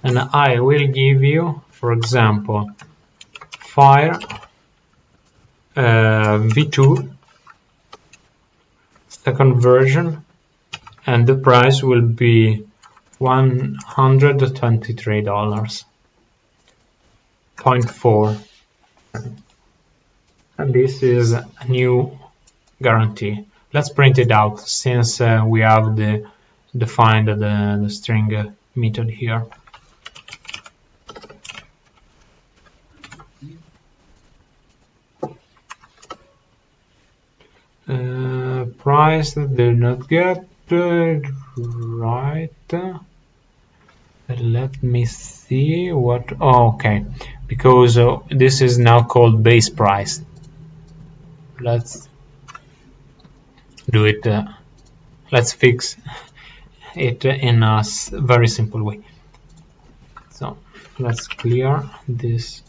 S1: and I will give you, for example, file v2 second version, and the price will be $123.4, and this is a new guarantee. Let's print it out, since we have defined the string method here. Price did not get right. Let me see what. Oh, okay, because this is now called base price. Let's do it. Let's fix it in a very simple way. So let's clear this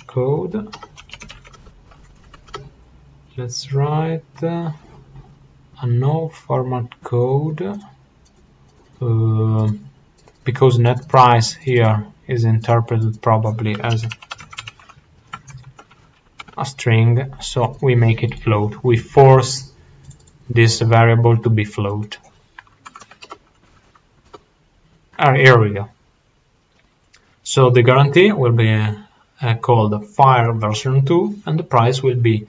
S1: code. Let's write a no format code, because net price here is interpreted probably as a string, so we make it float. We force this variable to be float. Here we go. So the guarantee will be called file version 2, and the price will be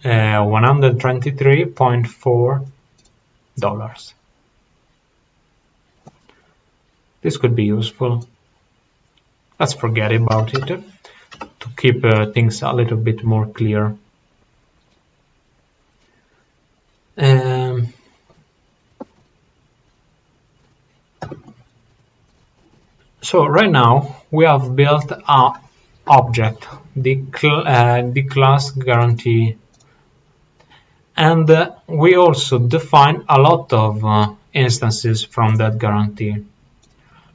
S1: $123.4. This could be useful. Let's forget about it to keep things a little bit more clear. So right now we have built an object, the class guarantee, and we also define a lot of instances from that guarantee.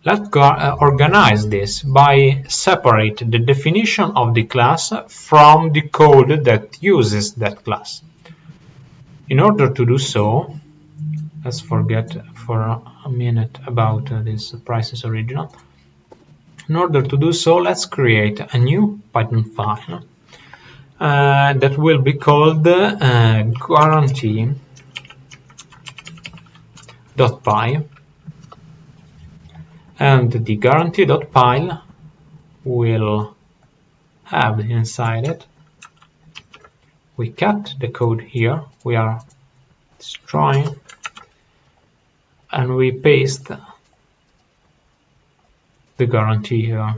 S1: Let's organize this by separate the definition of the class from the code that uses that class. In order to do so, let's forget for a minute about this prices original. In order to do so, let's create a new Python file that will be called guarantee.py, and the guarantee.py will have inside it, we cut the code here, we are destroying, and we paste the guarantee here.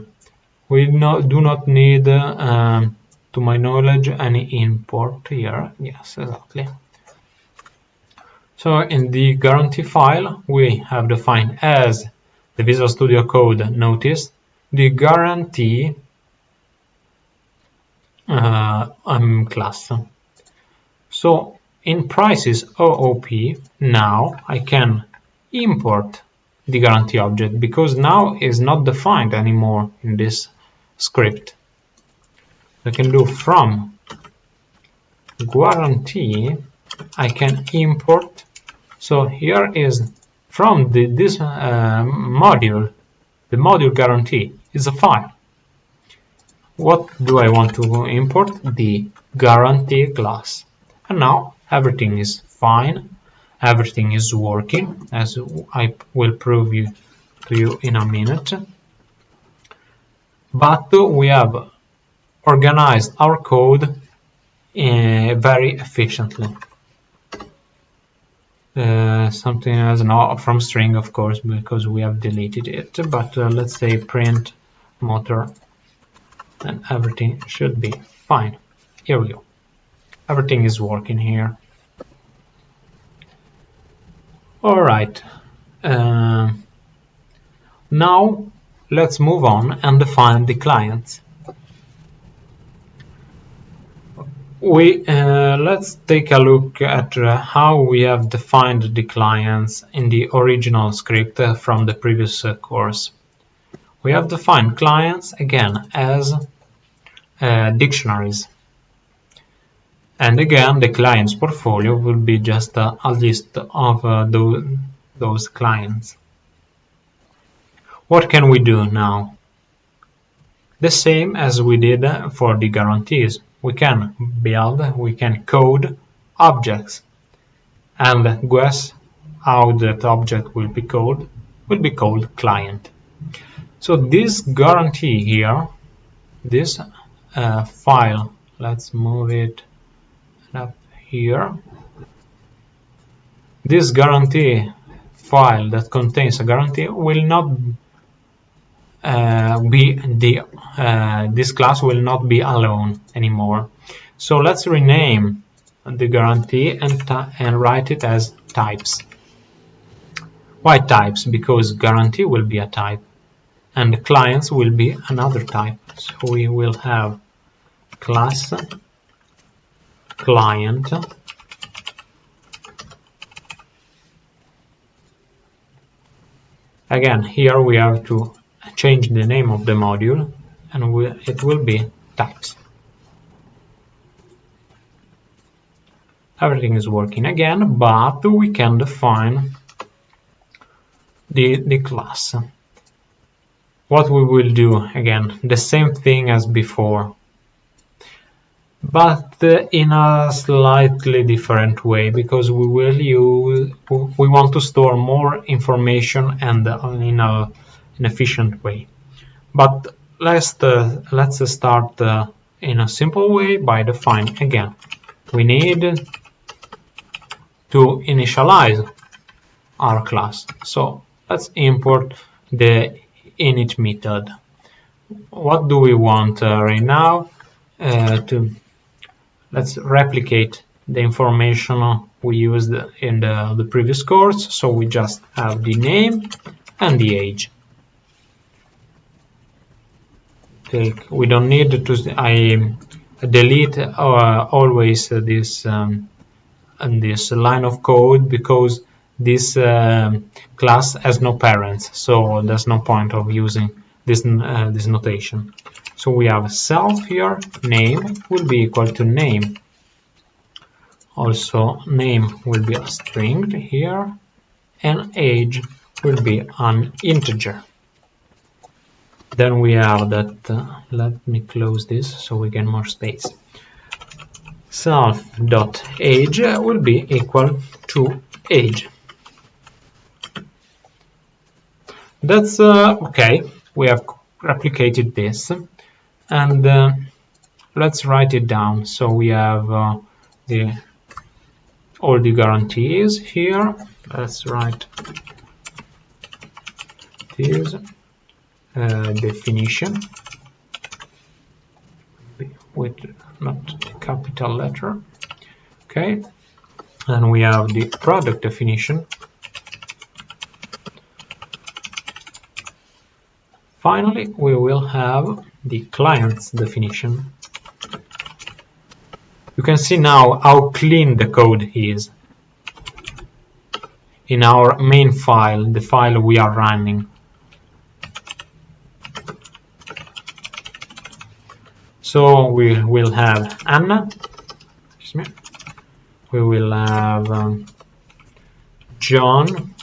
S1: We do not need, to my knowledge, any import here. Yes, exactly. So in the guarantee file, we have defined as the Visual Studio Code notice the guarantee class. So in prices OOP, now I can import the guarantee object because now is not defined anymore in this script. I can do from guarantee, I can import. So here is from this module, the module guarantee is a file. What do I want to import? The guarantee class. And now everything is fine. Everything is working, as I will prove to you in a minute. But we have organized our code very efficiently. Something as not from string, of course, because we have deleted it. But let's say print motor, and everything should be fine. Here we go. Everything is working here. All right. Now let's move on and define the clients. Let's take a look at how we have defined the clients in the original script from the previous course. We have defined clients again as dictionaries. And again, the client's portfolio will be just a list of those clients. What can we do now? The same as we did for the guarantees. We can code objects, and guess how that object will be called? Will be called client. So this guarantee here, this file, let's move it up here. This guarantee file that contains a guarantee will not this class will not be alone anymore. So let's rename the guarantee and write it as types. Why types? Because guarantee will be a type and clients will be another type. So we will have class client again. Here we have to change the name of the module, and it will be types. Everything is working again, but we can define the class. What we will do again, the same thing as before, but in a slightly different way, because we want to store more information and in an efficient way. But let's start in a simple way by defining again. We need to initialize our class. So let's import the init method. What do we want right now? Let's replicate the information we used in the previous course. So we just have the name and the age. Okay, we don't need to. I delete always this line of code because this class has no parents, so there's no point of using this notation. So we have self here, name will be equal to name. Also, name will be a string here, and age will be an integer. Then we have that, let me close this so we get more space. Self.age will be equal to age. That's okay, we have replicated this, and let's write it down. So we have all the guarantees here. Let's write this definition with not capital letter. Okay, and we have the product definition. Finally, we will have the client's definition. You can see now how clean the code is in our main file, the file we are running. So we will have Anna, we will have John,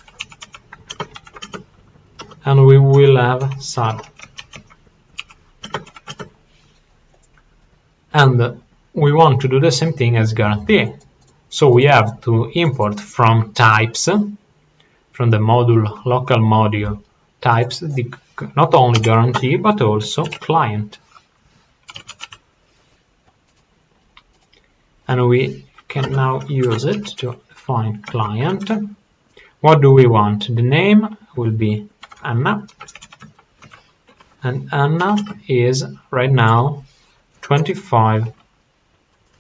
S1: and we will have Sarah. And we want to do the same thing as guarantee. So we have to import from types, from the module, local module types, not only guarantee, but also client. And we can now use it to define client. What do we want? The name will be Anna, and Anna is right now 25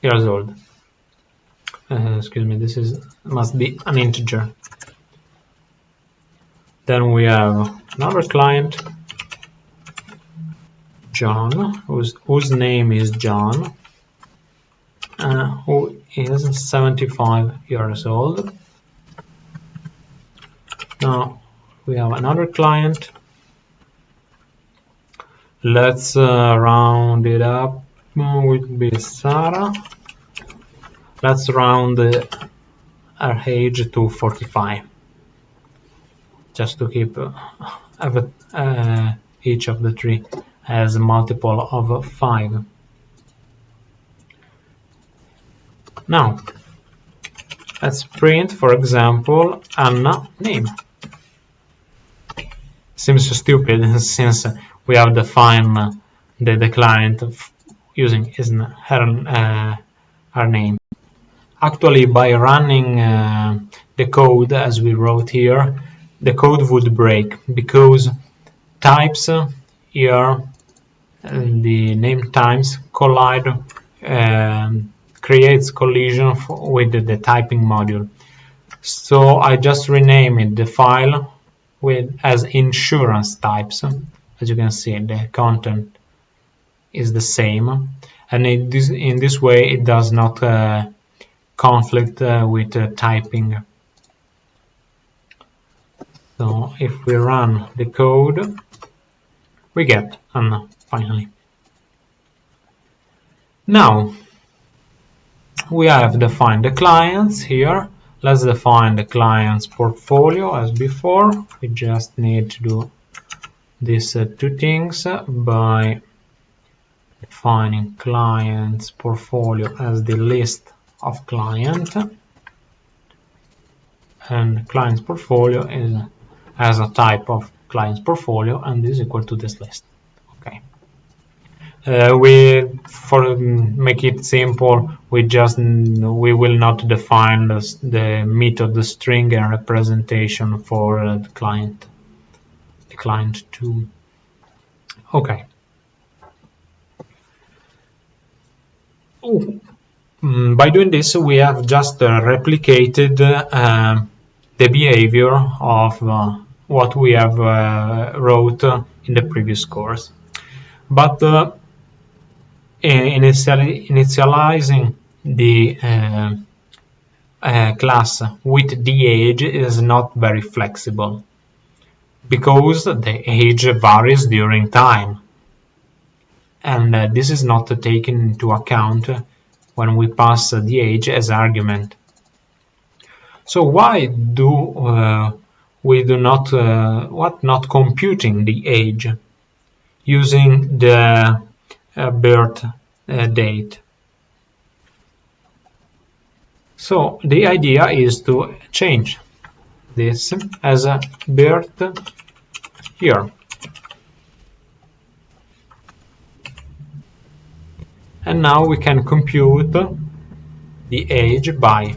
S1: years old. Excuse me, this must be an integer. Then we have another client, John, whose name is John, who is 75 years old. Now we have another client. Let's round it up with Sarah. Let's round her age to 45, just to keep each of the three as a multiple of 5. Now let's print, for example, Anna name. Seems so stupid since we have defined the client using her name. Actually, by running the code as we wrote here, the code would break because types here, the name times collide, creates collision with the typing module. So I just renamed the file as insurance types. As you can see, the content is the same, and in this way it does not conflict with typing. So if we run the code, we get Anna finally. Now we have defined the clients here. Let's define the client's portfolio as before. We just need to do these two things by defining client's portfolio as the list of client, and client's portfolio is as a type of client's portfolio and is equal to this list. Okay. For make it simple, we will not define the method, the string and representation for the client. client 2. Okay. By doing this, we have just replicated the behavior of what we have wrote in the previous course. But initializing the class with the age is not very flexible, because the age varies during time, and this is not taken into account when we pass the age as argument. So why do we do not computing the age using the birth date? So the idea is to change this as a birth year. And now we can compute the age by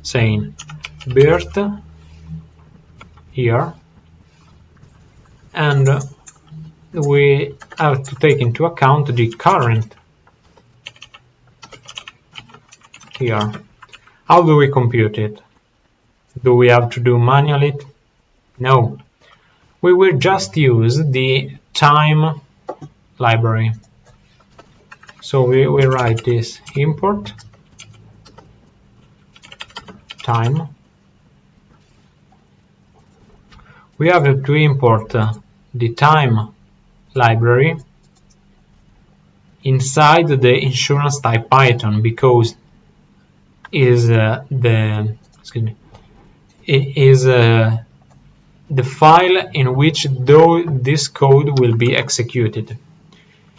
S1: saying birth year, and we have to take into account the current year. How do we compute it? Do we have to do manually? No. We will just use the time library. So we write this import time. We have to import the time library inside the insurance type Python, because is the file in which this code will be executed.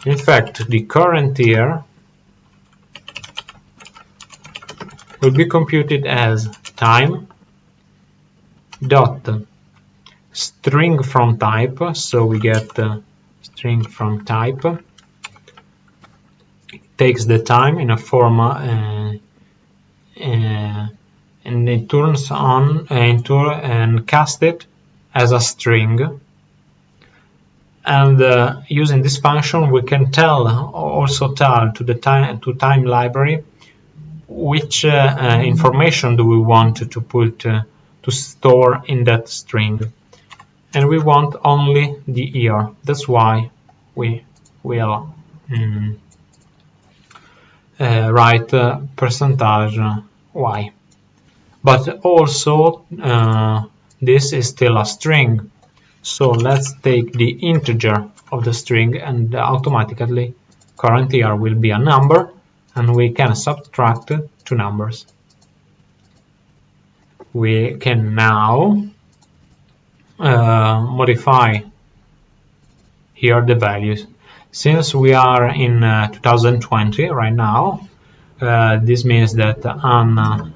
S1: In fact, the current year will be computed as time dot string from type, so we get string from type. It takes the time in a form and it turns on and casts it as a string. And using this function, we can also tell to the time library which information do we want to put to store in that string, and we want only the year. That's why we will write %y. But also this is still a string, so let's take the integer of the string, and automatically current year will be a number, and we can subtract two numbers. We can now modify here the values. Since we are in 2020 right now, this means that Anna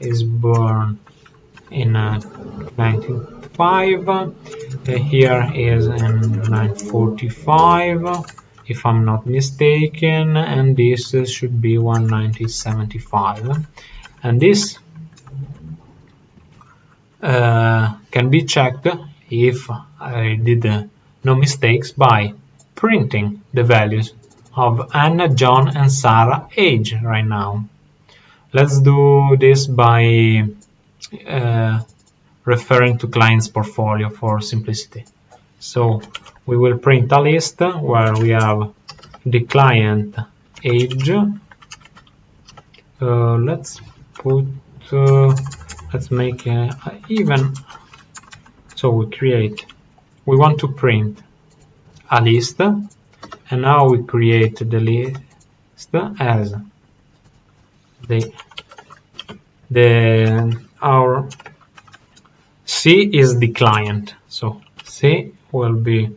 S1: is born in 1905, here is in 1945, if I'm not mistaken, and this should be 1975, and this can be checked if I did no mistakes by printing the values of Anna, John and Sarah age right now. Let's do this by referring to client's portfolio for simplicity. So we will print a list where we have the client age. Let's make even. So we want to print a list, and now we create the list as our C is the client, so C will be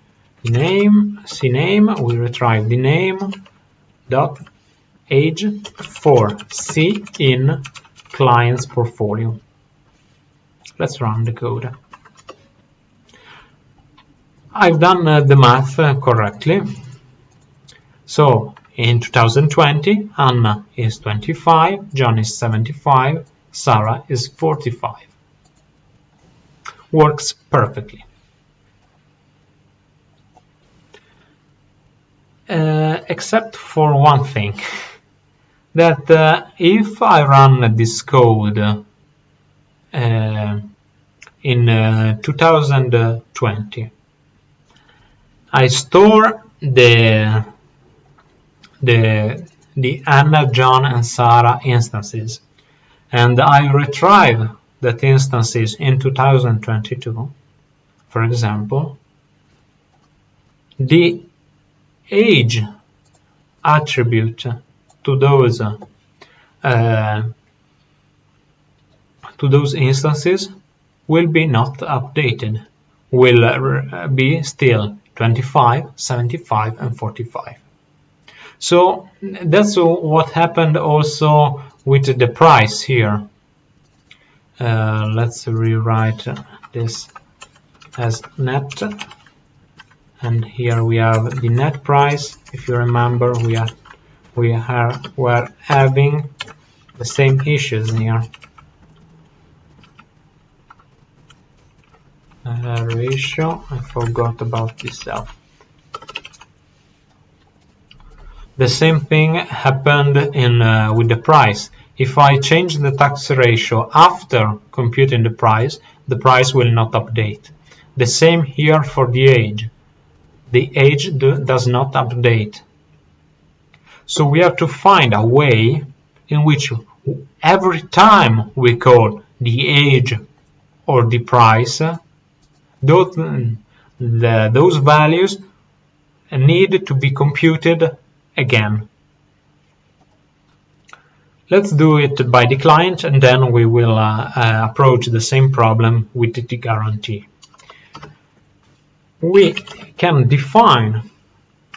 S1: the name, CNAME, we retrieve the name dot age for C in client's portfolio. Let's run the code. I've done the math correctly. So in 2020, Anna is 25, John is 75, Sarah is 45. works perfectly. Except for one thing, that if I run this code in 2020, I store the Anna, John, and Sarah instances, and I retrieve that instances in 2022, for example, the age attribute to those instances will be not updated, will be still 25, 75, and 45. So that's what happened also with the price here. Let's rewrite this as net, and here we have the net price. If you remember, we're having the same issues here. Ratio, I forgot about this self. The same thing happened with the price. If I change the tax ratio after computing the price will not update. The same here for the age. The age does not update. So we have to find a way in which every time we call the age or the price, those values need to be computed again. Let's do it by the client, and then we will approach the same problem with the guarantee. We can define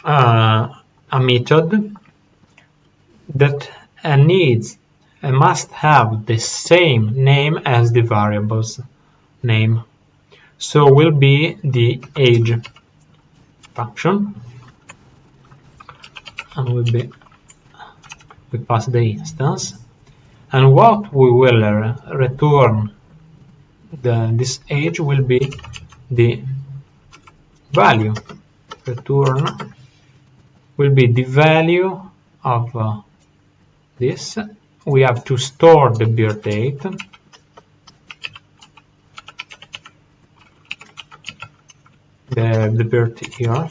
S1: a method that must have the same name as the variable's name. So will be the age function, and we pass the instance, and what we will return this age will be the value. Return will be the value of this. We have to store the birth date, the birth year.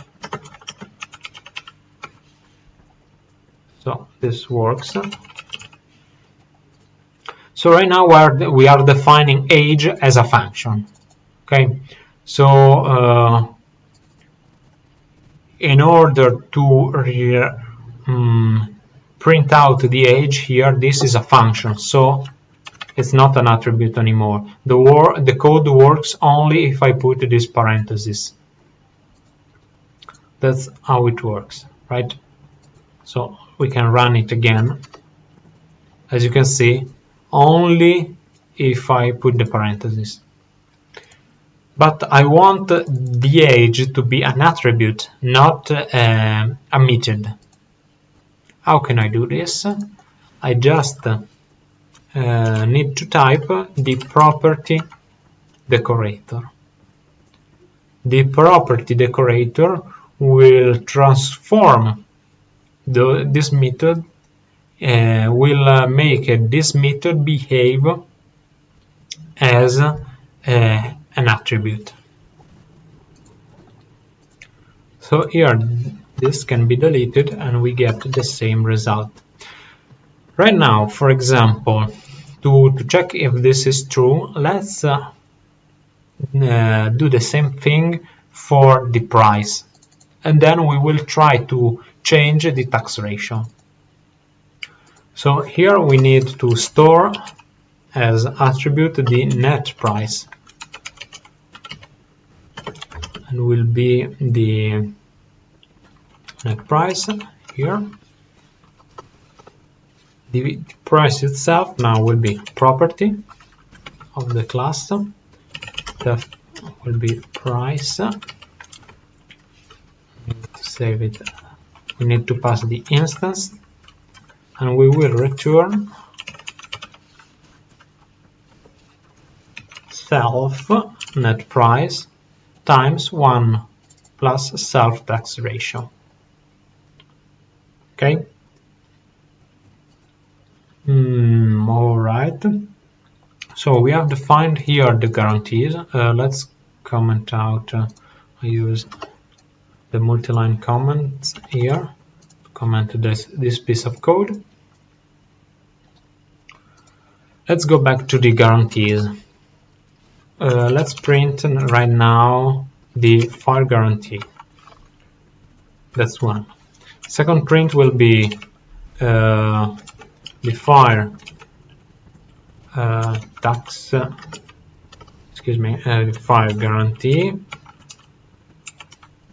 S1: So this works. So right now we are defining age as a function. Okay, so in order to print out the age here, this is a function, so it's not an attribute anymore. The code works only if I put this parenthesis. That's how it works, right? So we can run it again. As you can see, only if I put the parenthesis. But I want the age to be an attribute, not a method. How can I do this? I just need to type the property decorator. The property decorator will transform this method, will make this method behave as an attribute. So here this can be deleted and we get the same result. Right now, for example, to check if this is true, let's do the same thing for the price, and then we will try to change the tax ratio. So here we need to store as attribute the net price, and will be the net price here. The price itself now will be property of the class, that will be price. Save it. We need to pass the instance, and we will return self net price times 1 plus self-tax ratio. Okay. All right. So we have defined here the guarantees. Let's comment out. I use the multi-line comments here to comment this piece of code. Let's go back to the guarantees. Let's print right now the fire guarantee. That's one. Second print will be the fire tax. Fire guarantee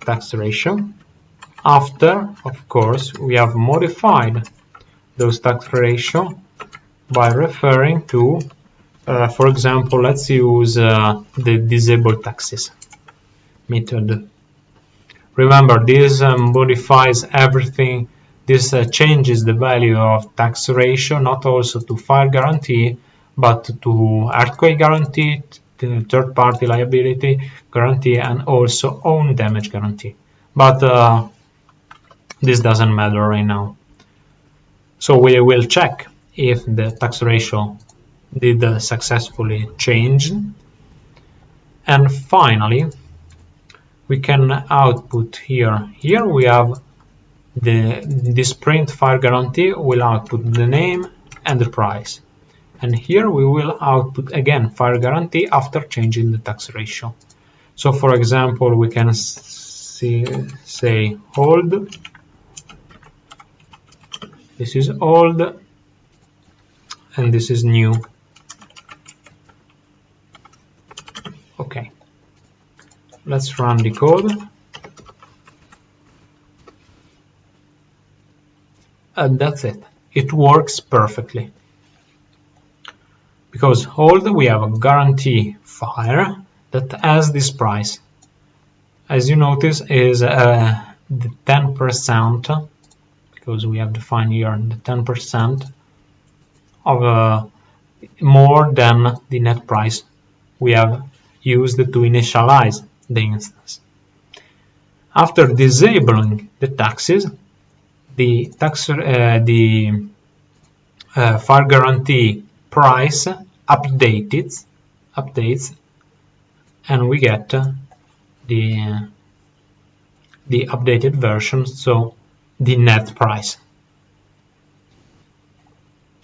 S1: tax ratio. After, of course, we have modified those tax ratio by referring to, for example, let's use the disabled taxes method. Remember, this modifies everything. This changes the value of tax ratio, not also to fire guarantee, but to earthquake guarantee, third-party liability guarantee, and also own damage guarantee. But this doesn't matter right now. So we will check if the tax ratio did successfully change. And finally, we can output here. Here we have this print fire guarantee will output the name and the price. And here we will output again fire guarantee after changing the tax ratio. So for example, we can say old. This is old and this is new. Okay. Let's run the code. And that's it. It works perfectly. Because old, we have a guarantee fire that has this price. As you notice, is the 10%, because we have defined here the 10% of more than the net price we have used to initialize the instance. After disabling the taxes, the fire guarantee price updates, and we get the updated version, so the net price.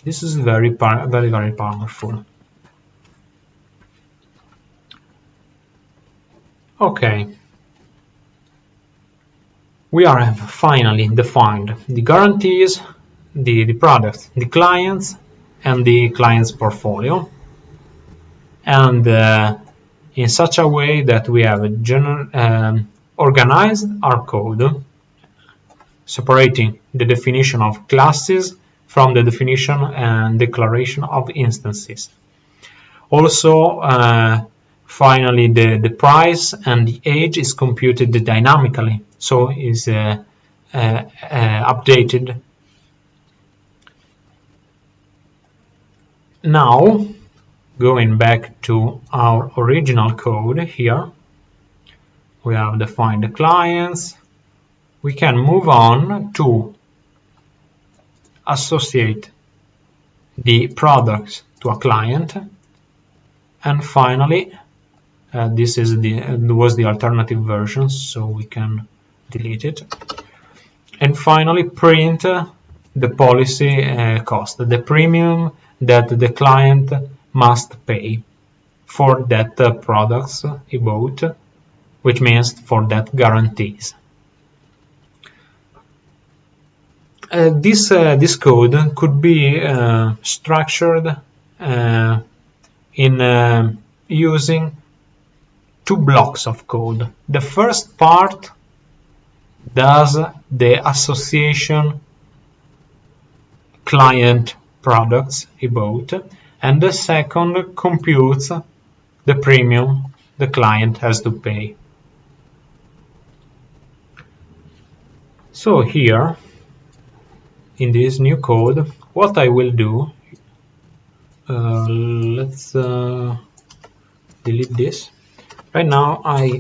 S1: This is very powerful. Okay. We have finally defined the guarantees, the products, the clients, and the client's portfolio. And in such a way that we have organized our code, separating the definition of classes from the definition and declaration of instances. Also, finally, the price and the age is computed dynamically, so is updated. Now, going back to our original code here, we have defined the clients. We can move on to associate the products to a client, and finally, this was the alternative version, so we can delete it. And finally, print the policy cost, the premium that the client must pay for that products he bought, which means for that guarantees. This code could be structured in using two blocks of code. The first part does the association client products he bought, and the second computes the premium the client has to pay. So here, in this new code, what I will do, let's delete this. Right now I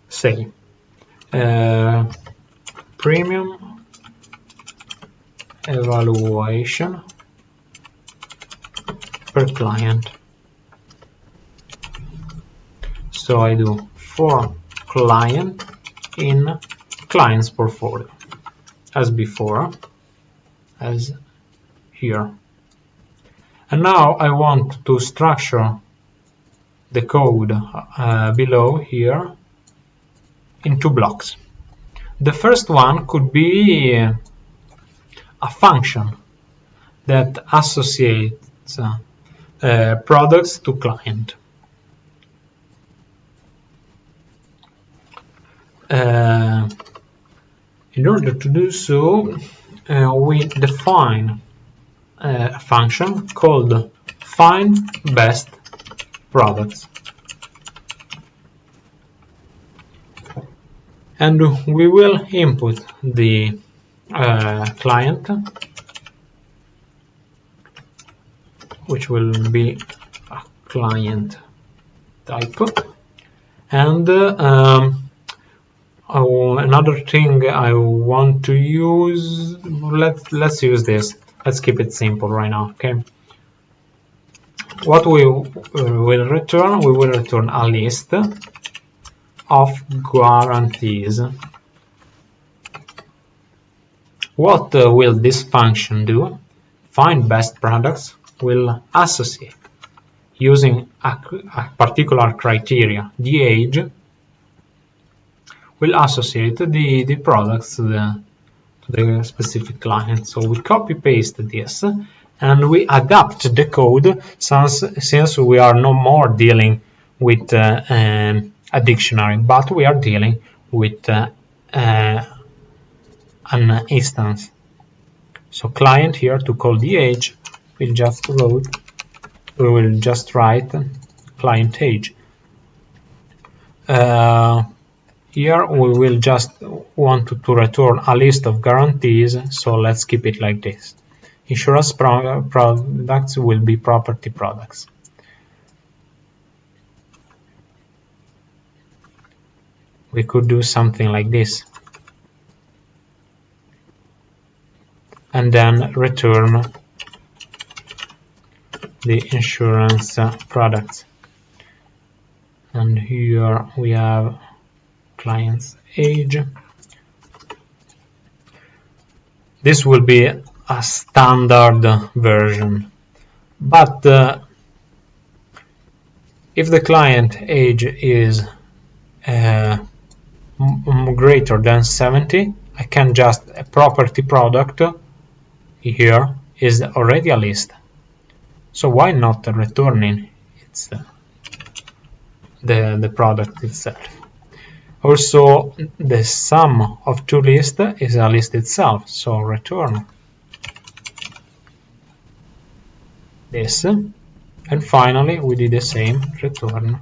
S1: say premium evaluation per client. So I do for client in client's portfolio as before, as here. And now I want to structure the code below here in two blocks. The first one could be a function that associates products to client. In order to do so, we define a function called find best products, and we will input the client, which will be a client type, and another thing I want to use, let's use this. Let's keep it simple right now, okay? What we will return? We will return a list of guarantees. What will this function do? Find best products will associate, using a particular criteria, the age, will associate the products to the specific client. So we copy paste this and we adapt the code since we are no more dealing with a dictionary, but we are dealing with an instance. So client here, to call the age, we will just write client age. Here we will just want to return a list of guarantees, so let's keep it like this. Insurance products will be property products. We could do something like this, and then return the insurance products. And here we have client's age. This will be a standard version, but if the client age is greater than 70, I can just a property product here is already a list. So why not returning it's the product itself? Also, the sum of two lists is a list itself, so return this, and finally we did the same, return.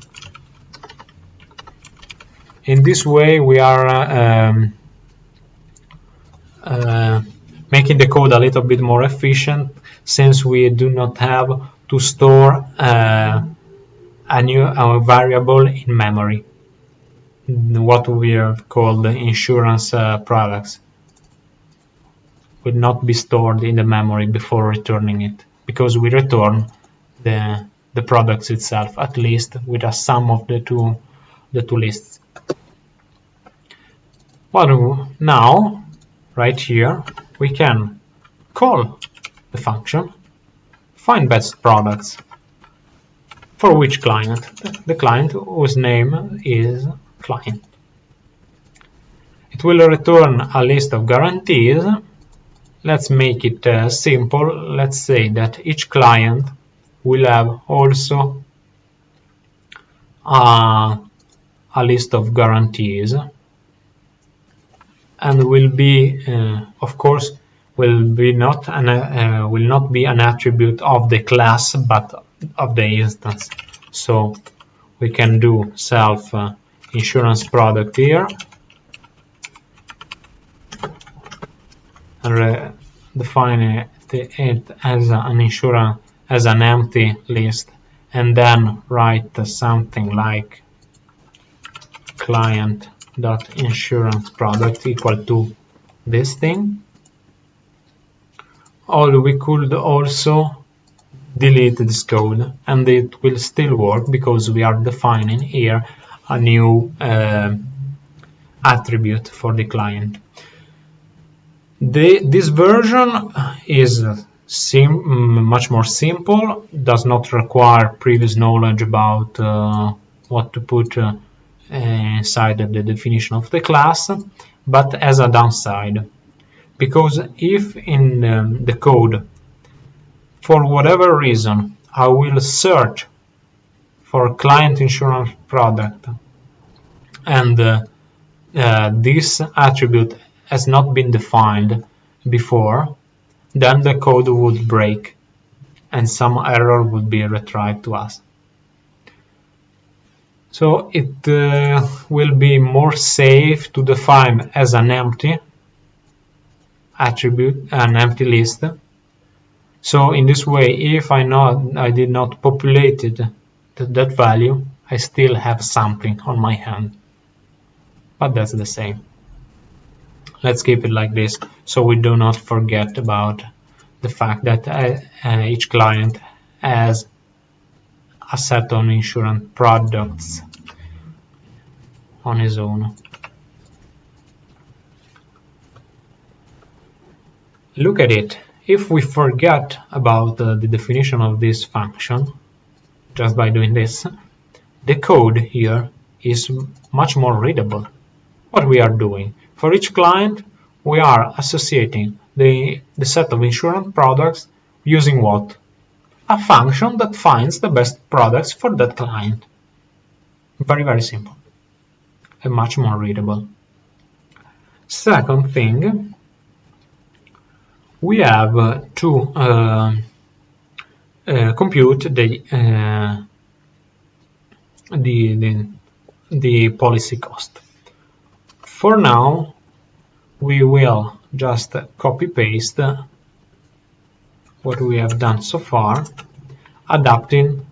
S1: In this way we are making the code a little bit more efficient, since we do not have to store a variable in memory, what we have called insurance products will not be stored in the memory before returning it, because we return the products itself, at least with a sum of the two lists. Well, now right here we can call the function find best products. For which client? The client whose name is client. It will return a list of guarantees. Let's make it simple. Let's say that each client will have also a list of guarantees, and will be, of course, will not be an attribute of the class, but of the instance. So we can do self insurance product here, and define it as an insurance, as an empty list, and then write something like client.insuranceProduct equal to this thing. Or we could also delete this code and it will still work because we are defining here a new attribute for the client. This version is much more simple, does not require previous knowledge about what to put inside the definition of the class, but as a downside. Because if in the code, for whatever reason, I will search for client insurance product and this attribute has not been defined before, then the code would break and some error would be retrieved to us. So it will be more safe to define as an empty attribute, an empty list. So in this way, if I did not populate that value, I still have something on my hand. But that's the same. Let's keep it like this, so we do not forget about the fact that each client has a set of insurance products on his own. Look at it. If we forget about the definition of this function, just by doing this, the code here is much more readable. What we are doing, for each client, we are associating the set of insurance products using what? A function that finds the best products for that client. Very, very simple and much more readable. Second thing, we have to compute the policy cost. For now, we will just copy-paste what we have done so far, adapting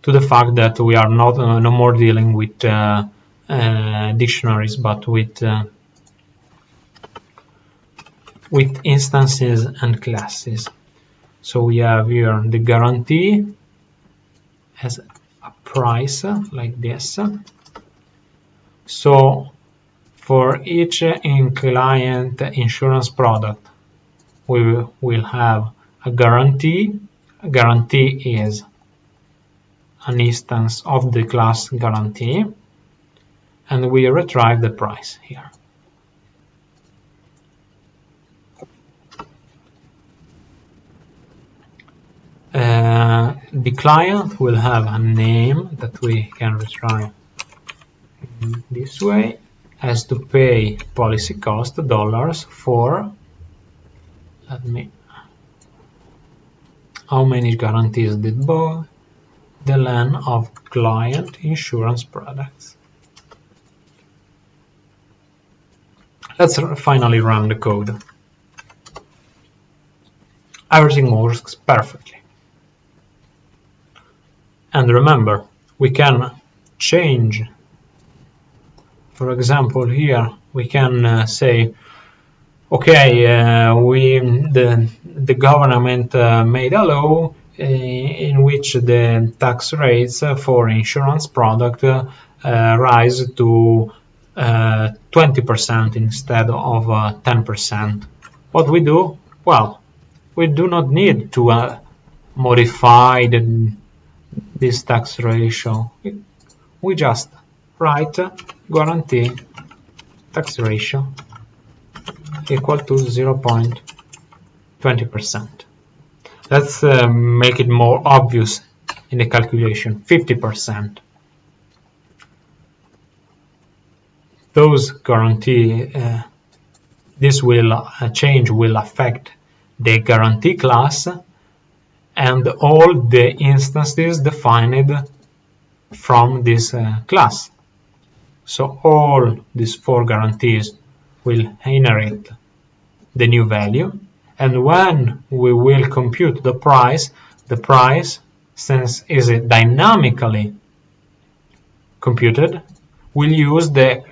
S1: to the fact that we are no more dealing with dictionaries, but with instances and classes. So we have here the guarantee as a price like this. So for each client insurance product, we will have a guarantee. A guarantee is an instance of the class guarantee, and we retrieve the price here. The client will have a name that we can retrieve this way, as to pay policy cost dollars for, how many guarantees did buy, the len of client insurance products. Let's finally run the code. Everything works perfectly. And remember, we can change. For example, here we can say, okay, the government made a law in which the tax rates for insurance product rise to 20% instead of 10%. What we do? Well, we do not need to modify this tax ratio. We just write guarantee tax ratio equal to 0.20%. Let's make it more obvious in the calculation, 50%. Those guarantee, this change will affect the guarantee class and all the instances defined from this class. So all these 4 guarantees will inherit the new value, and when we will compute the price, since is dynamically computed will use the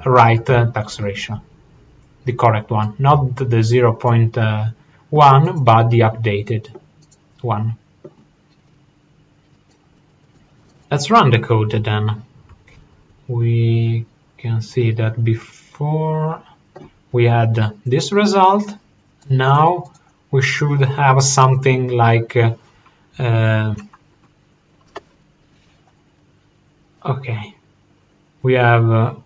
S1: right tax ratio, the correct one, not the 0.1 but the updated one. Let's run the code then. We can see that before we had this result. Now we should have something like okay, we have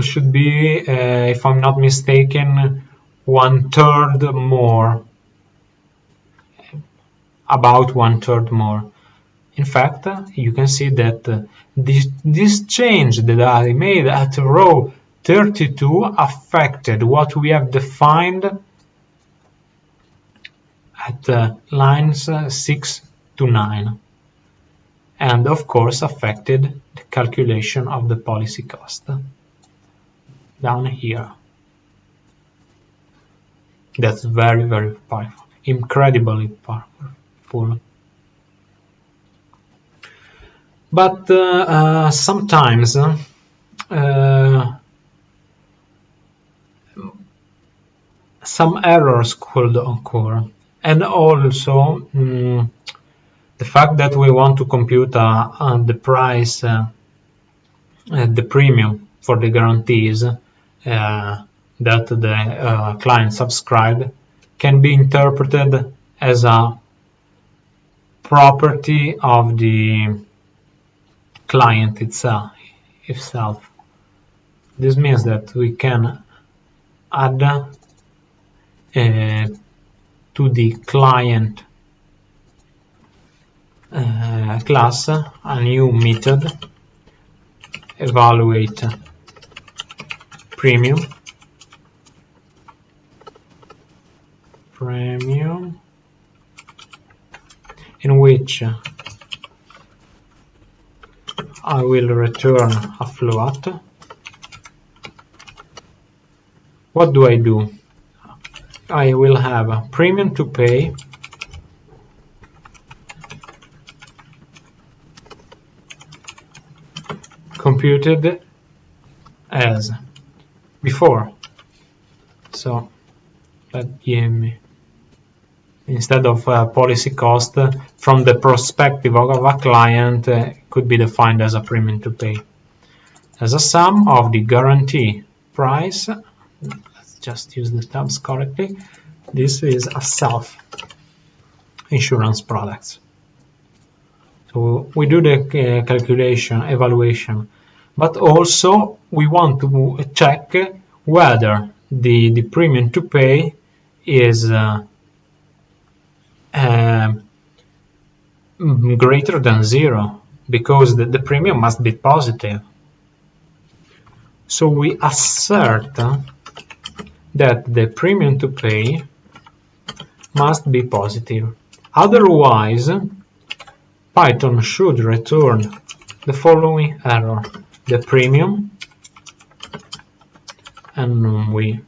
S1: should be if I'm not mistaken 1/3 more, about 1/3 more. In fact, you can see that this change that I made at row 32 affected what we have defined at lines 6 to 9, and of course affected the calculation of the policy cost down here. That's very, very powerful, incredibly powerful. But sometimes some errors could occur, and also the fact that we want to compute the price, the premium for the guarantees that the client subscribed can be interpreted as a property of the client itself. This means that we can add to the client class a new method, evaluate premium, in which I will return a float. What do? I will have a premium to pay computed as before. So that give me, instead of policy cost, from the perspective of a client, could be defined as a premium to pay, as a sum of the guarantee price. Let's just use the tabs correctly. This is a self-insurance product. So we do the calculation, evaluation, but also we want to check whether the premium to pay is greater than 0, because the premium must be positive. So we assert that the premium to pay must be positive. Otherwise, Python should return the following error: the premium, and we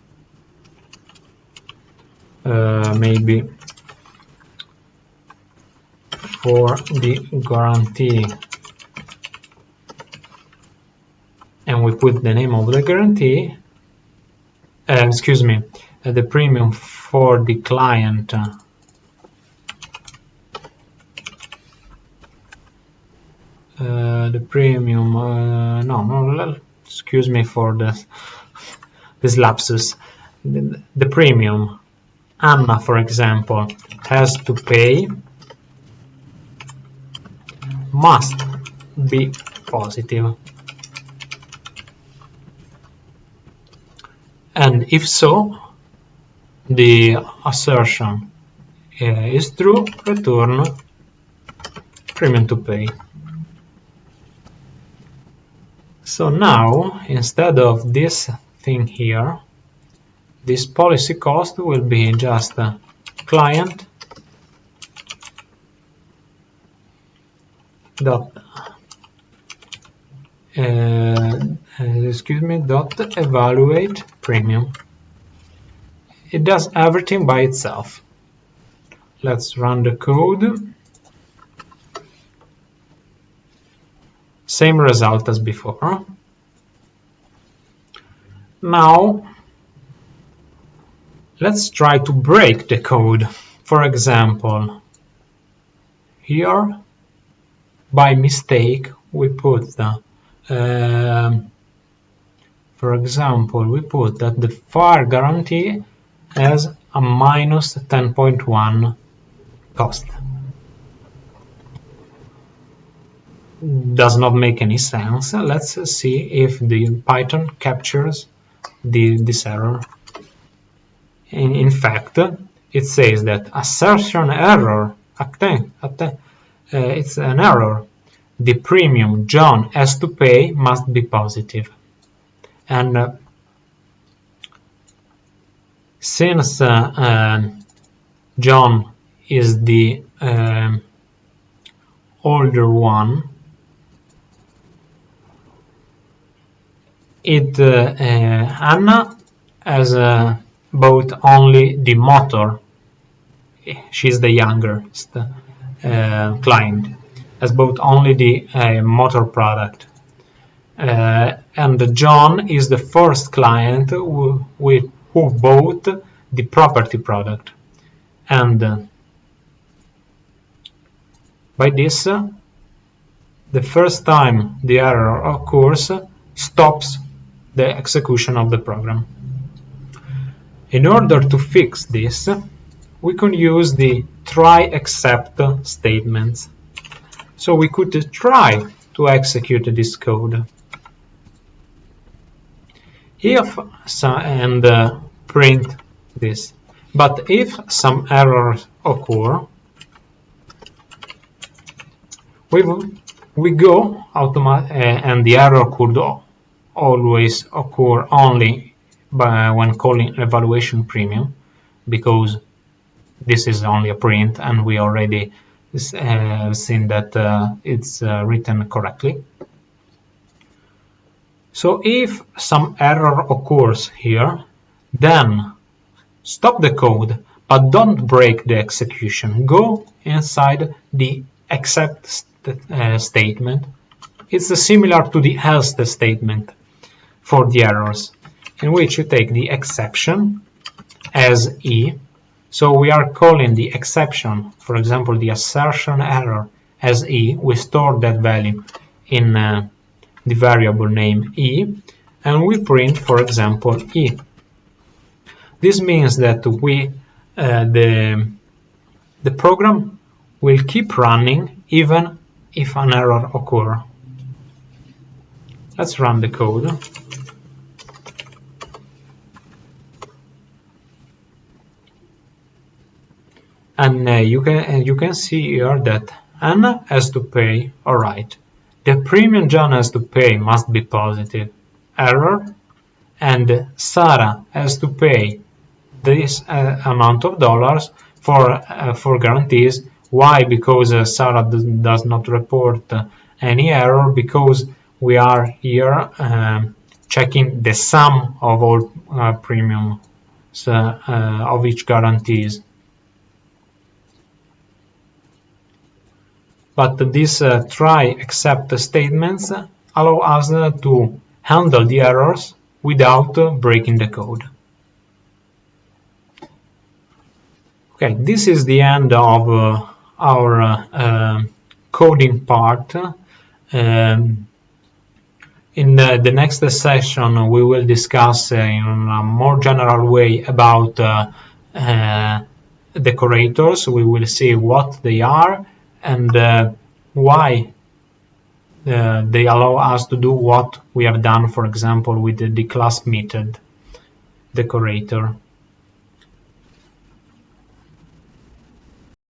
S1: maybe for the guarantee, and we put the name of the guarantee, the premium for the client the premium excuse me for this lapsus. The premium Anna, for example, has to pay must be positive, and if so, the assertion is true, return premium to pay. So now, instead of this thing here, this policy cost will be just client dot dot evaluate premium. It does everything by itself. Let's run the code. Same result as before. Now let's try to break the code. For example, here by mistake we put for example, we put that the fire guarantee has a minus 10.1 cost. Does not make any sense. Let's see if the Python captures this error. In fact, it says that assertion error, it's an error. The premium John has to pay must be positive. And since John is the older one, Anna has bought only the motor. She's the youngest client, has bought only the motor product. And John is the first client who bought the property product. And by this, the first time the error occurs, stops the execution of the program. In order to fix this, we can use the try except statements. So we could try to execute this code. If and print this. But if some errors occur, we go and the error could always occur only when calling evaluation premium, because this is only a print and we already seen that it's written correctly. So if some error occurs here, then stop the code, but don't break the execution. Go inside the except statement. It's similar to the else statement for the errors, in which you take the exception as E. So we are calling the exception, for example, the assertion error as E. We store that value in the variable name E, and we print, for example, E. This means that the program will keep running even if an error occurs. Let's run the code. And you can see here that Anna has to pay. All right. The premium John has to pay must be positive. Error. And Sarah has to pay this amount of dollars for guarantees. Why? Because Sarah does not report any error, because we are here checking the sum of all premiums of each guarantees. But these try except statements allow us to handle the errors without breaking the code. Okay, this is the end of our coding part. In the next session, we will discuss in a more general way about decorators. We will see what they are and why they allow us to do what we have done, for example, with the class method decorator.